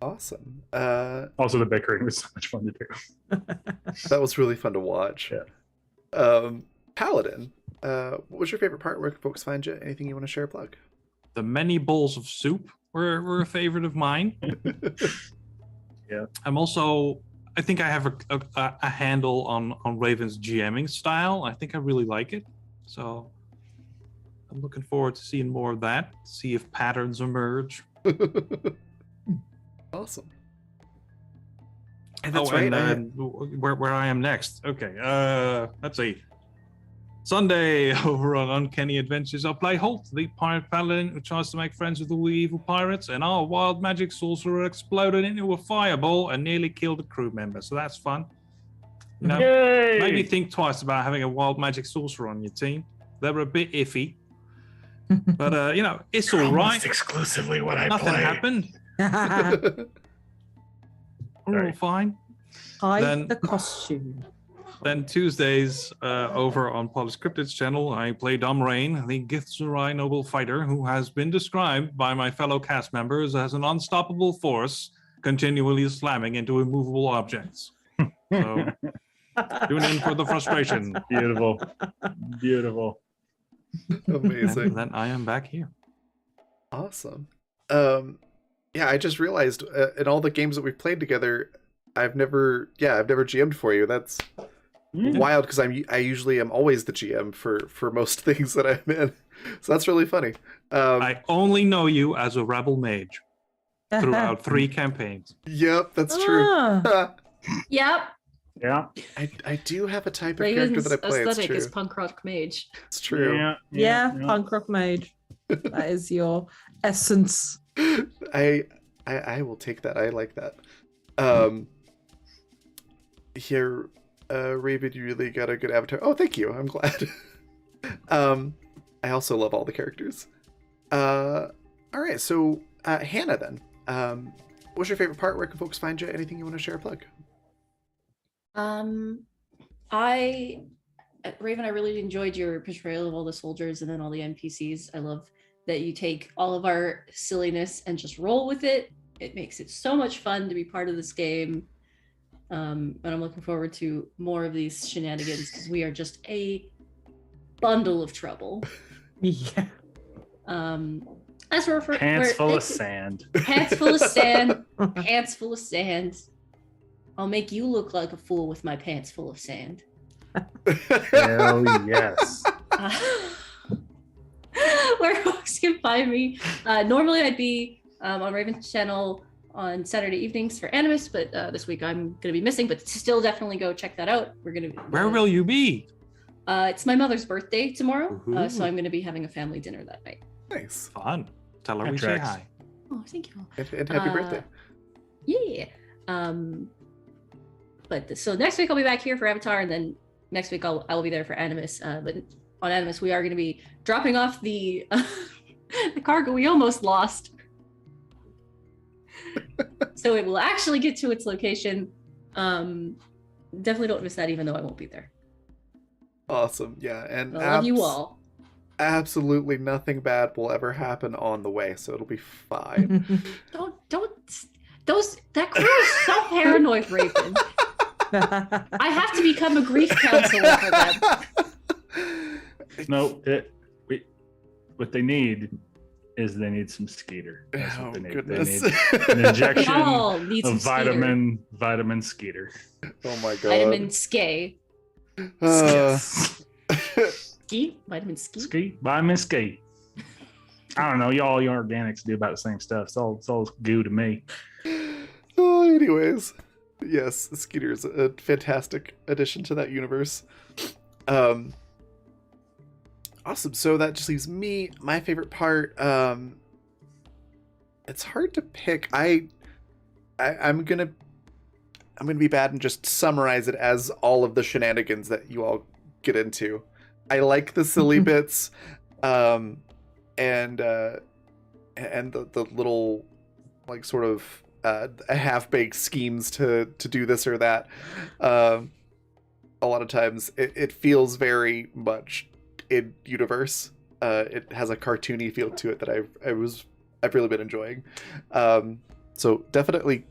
Awesome. Also, the bickering was so much fun to do. That was really fun to watch. Yeah. Paladin, what was your favorite part? Where can folks find you? Anything you want to share or plug? The many bowls of soup were a favorite of mine. Yeah. I think I have a handle on Raven's GMing style. I think I really like it. So I'm looking forward to seeing more of that, see if patterns emerge. Awesome. And that's right. Where I am next. Okay. Let's see. Sunday over on Uncanny Adventures, I'll play Holt, the pirate paladin who tries to make friends with all the evil pirates, and our wild magic sorcerer exploded into a fireball and nearly killed a crew member. So that's fun. Yay! Maybe think twice about having a wild magic sorcerer on your team. They were a bit iffy, but it's all right. Exclusively what I Nothing play. happened. We're all fine. Hide the costume. Then Tuesdays over on Polished Cryptid's channel, I play Domrain, the Githzerai noble fighter who has been described by my fellow cast members as an unstoppable force continually slamming into immovable objects. So tune in for the frustration. Beautiful. Beautiful. Amazing. And then I am back here. Awesome. I just realized in all the games that we've played together, I've never GM'd for you. That's wild, because I usually am always the GM for most things that I'm in. So that's really funny. I only know you as a rebel mage throughout 3 campaigns. Yep, that's true. Yep. Yeah. I do have a type of character Raven's that I play. It's aesthetic true. is punk rock mage. It's true. Yeah, punk rock mage. That is your essence. I will take that. I like that. Here, Raven, you really got a good avatar. Oh, thank you. I'm glad. I also love all the characters. All right, so Hannah, then. What's your favorite part? Where can folks find you? Anything you want to share or plug? Raven, I really enjoyed your portrayal of all the soldiers and then all the NPCs. I love that you take all of our silliness and just roll with it. It makes it so much fun to be part of this game. And I'm looking forward to more of these shenanigans because we are just a bundle of trouble. Yeah. As for Pants full of sand. Pants full of sand. Pants full of sand. I'll make you look like a fool with my pants full of sand. Hell yes. Where folks can find me. Normally I'd be on Raven's channel on Saturday evenings for Animus, but this week I'm going to be missing, but still definitely go check that out. We're going to Where will you be? It's my mother's birthday tomorrow, Woohoo. so I'm going to be having a family dinner that night. Nice. Fun. Tell her That we say tracks. hi. Oh, thank you. And happy birthday. Yeah. So next week I'll be back here for Avatar, and then next week I'll be there for Animus. But on Animus we are going to be dropping off the the cargo we almost lost. So it will actually get to its location. Definitely don't miss that, even though I won't be there. Awesome. Yeah. And I love you all. Absolutely nothing bad will ever happen on the way, so it'll be fine. That crew is so paranoid, Raven. I have to become a grief counselor for them. No, what they need is they need some Skeeter. That's Oh, what they need. goodness. They need an injection Y'all need some of vitamin Skeeter. Oh my god. Vitamin Skay. Uh, Ski? Vitamin Ski? Vitamin Ski. I don't know. Y'all organics do about the same stuff. It's all goo to me. anyways, yes, Skeeter is a fantastic addition to that universe. Awesome. So that just leaves me. My favorite part. It's hard to pick. I'm gonna be bad and just summarize it as all of the shenanigans that you all get into. I like the silly bits, and the little, like, sort of half-baked schemes to do this or that. A lot of times it feels very much in universe. It has a cartoony feel to it that I've really been enjoying. So definitely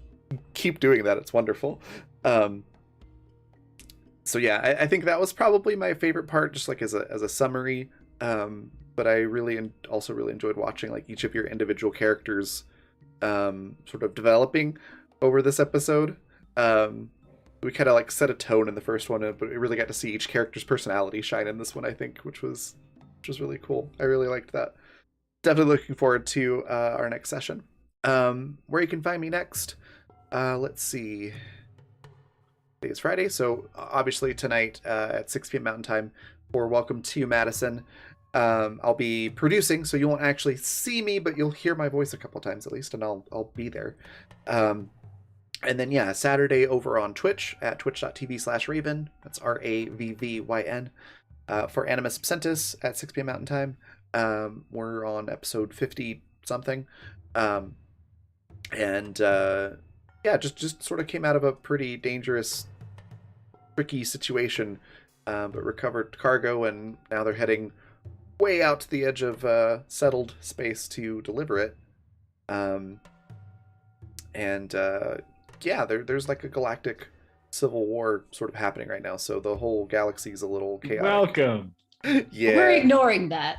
keep doing that. It's wonderful. So yeah, I think that was probably my favorite part, just like as a summary. But I also really enjoyed watching like each of your individual characters sort of developing over this episode. We kind of like set a tone in the first one, but we really got to see each character's personality shine in this one, I think, which was really cool. I really liked that. Definitely looking forward to our next session. Where you can find me next, let's see. Today is Friday, so obviously tonight at 6 p.m. Mountain Time for Welcome to Madison. I'll be producing, so you won't actually see me, but you'll hear my voice a couple times at least, and I'll be there. And then, yeah, Saturday over on Twitch at twitch.tv/Raven. That's RAVVYN. For Animus Absentis at 6 p.m. Mountain Time. We're on episode 50-something. Yeah, just sort of came out of a pretty dangerous, tricky situation, but recovered cargo, and now they're heading way out to the edge of settled space to deliver it. Yeah, there's like a galactic civil war sort of happening right now, so the whole galaxy's a little chaotic. Welcome. Yeah. We're ignoring that.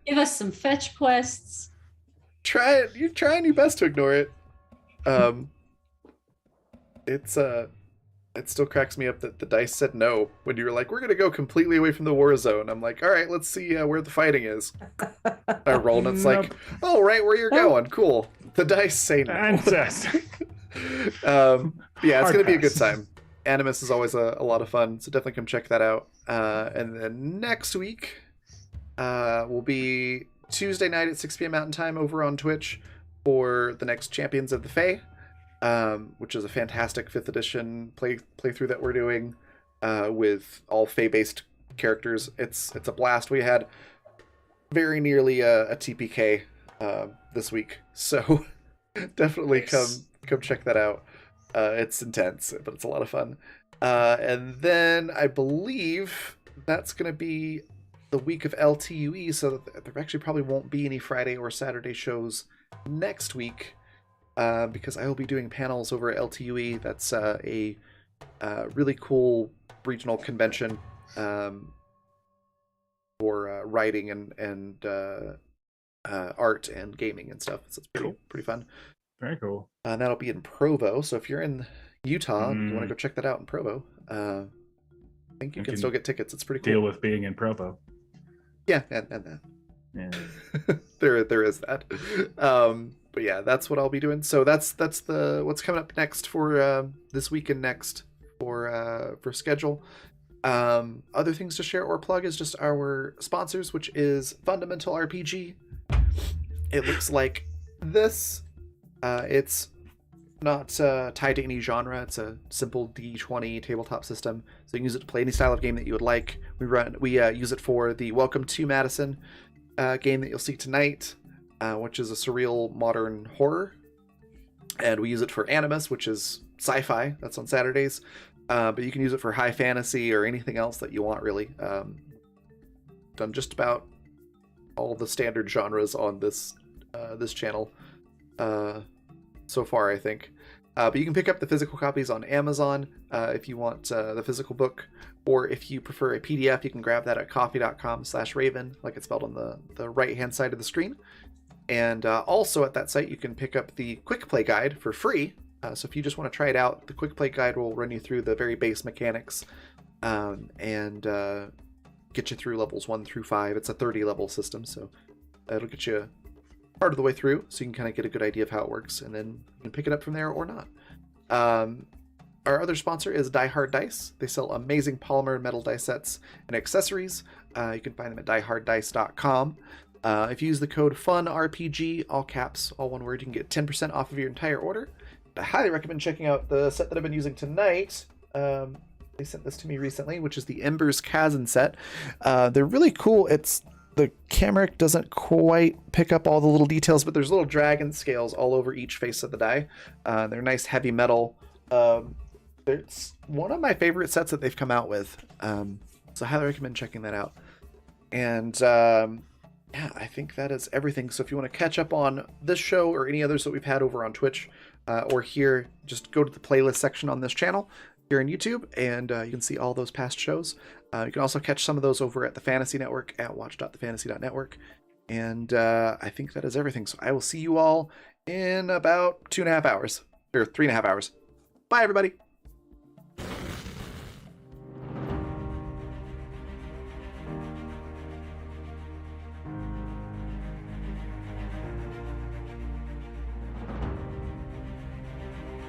Give us some fetch quests. You're trying your best to ignore it. It still cracks me up that the dice said no when you were like, we're gonna go completely away from the war zone. I'm like, all right, let's see where the fighting is. I roll and it's like, oh, right where you're going. Cool. The dice say no. Fantastic. Yeah, it's Hard gonna be a good pass. time. Animus is always a lot of fun, so definitely come check that out. And then next week will be Tuesday night at 6 p.m. Mountain Time over on Twitch for the next Champions of the Fae, which is a fantastic 5th edition playthrough that we're doing with all Fae-based characters. It's a blast. We had very nearly a TPK this week, so definitely come check that out. It's intense, but it's a lot of fun. And then I believe that's going to be the week of LTUE, so there actually probably won't be any Friday or Saturday shows next week, because I will be doing panels over at LTUE. That's a really cool regional convention for writing and art and gaming and stuff. So it's pretty fun. Very cool. And that'll be in Provo. So if you're in Utah, you want to go check that out in Provo, I think you can still get tickets. It's pretty cool. Deal with being in Provo. Yeah, and that. Yeah. there is that. But yeah, that's what I'll be doing. So that's the what's coming up next for this week and next for schedule. Other things to share or plug is just our sponsors, which is Fundamental RPG. It looks like this. It's not tied to any genre. It's a simple D20 tabletop system, so you can use it to play any style of game that you would like. We use it for the Welcome to Madison game that you'll see tonight, which is a surreal modern horror, and we use it for Animus, which is sci-fi. That's on Saturdays, but you can use it for high fantasy or anything else that you want, really. Done just about all the standard genres on this channel so far, I think. But you can pick up the physical copies on Amazon if you want the physical book, or if you prefer a PDF, you can grab that at coffee.com/Raven, like it's spelled on the right-hand side of the screen. And also at that site, you can pick up the Quick Play Guide for free. So if you just want to try it out, the Quick Play Guide will run you through the very base mechanics and get you through levels 1 through 5. It's a 30-level system, so it'll get you part of the way through, so you can kind of get a good idea of how it works, and then you can pick it up from there or not. Our other sponsor is Die Hard Dice. They sell amazing polymer and metal dice sets and accessories. You can find them at dieharddice.com. If you use the code FUNRPG, all caps, all one word, you can get 10% off of your entire order. I highly recommend checking out the set that I've been using tonight. They sent this to me recently, which is the Embers Kazan set. They're really cool. The camera doesn't quite pick up all the little details, but there's little dragon scales all over each face of the die. They're nice heavy metal. It's one of my favorite sets that they've come out with. So I highly recommend checking that out. And yeah, I think that is everything. So if you want to catch up on this show or any others that we've had over on Twitch or here, just go to the playlist section on this channel here on YouTube, and you can see all those past shows. You can also catch some of those over at the Fantasy Network at watch.thefantasy.network. And I think that is everything. So I will see you all in about 2.5 hours, or 3.5 hours. Bye, everybody.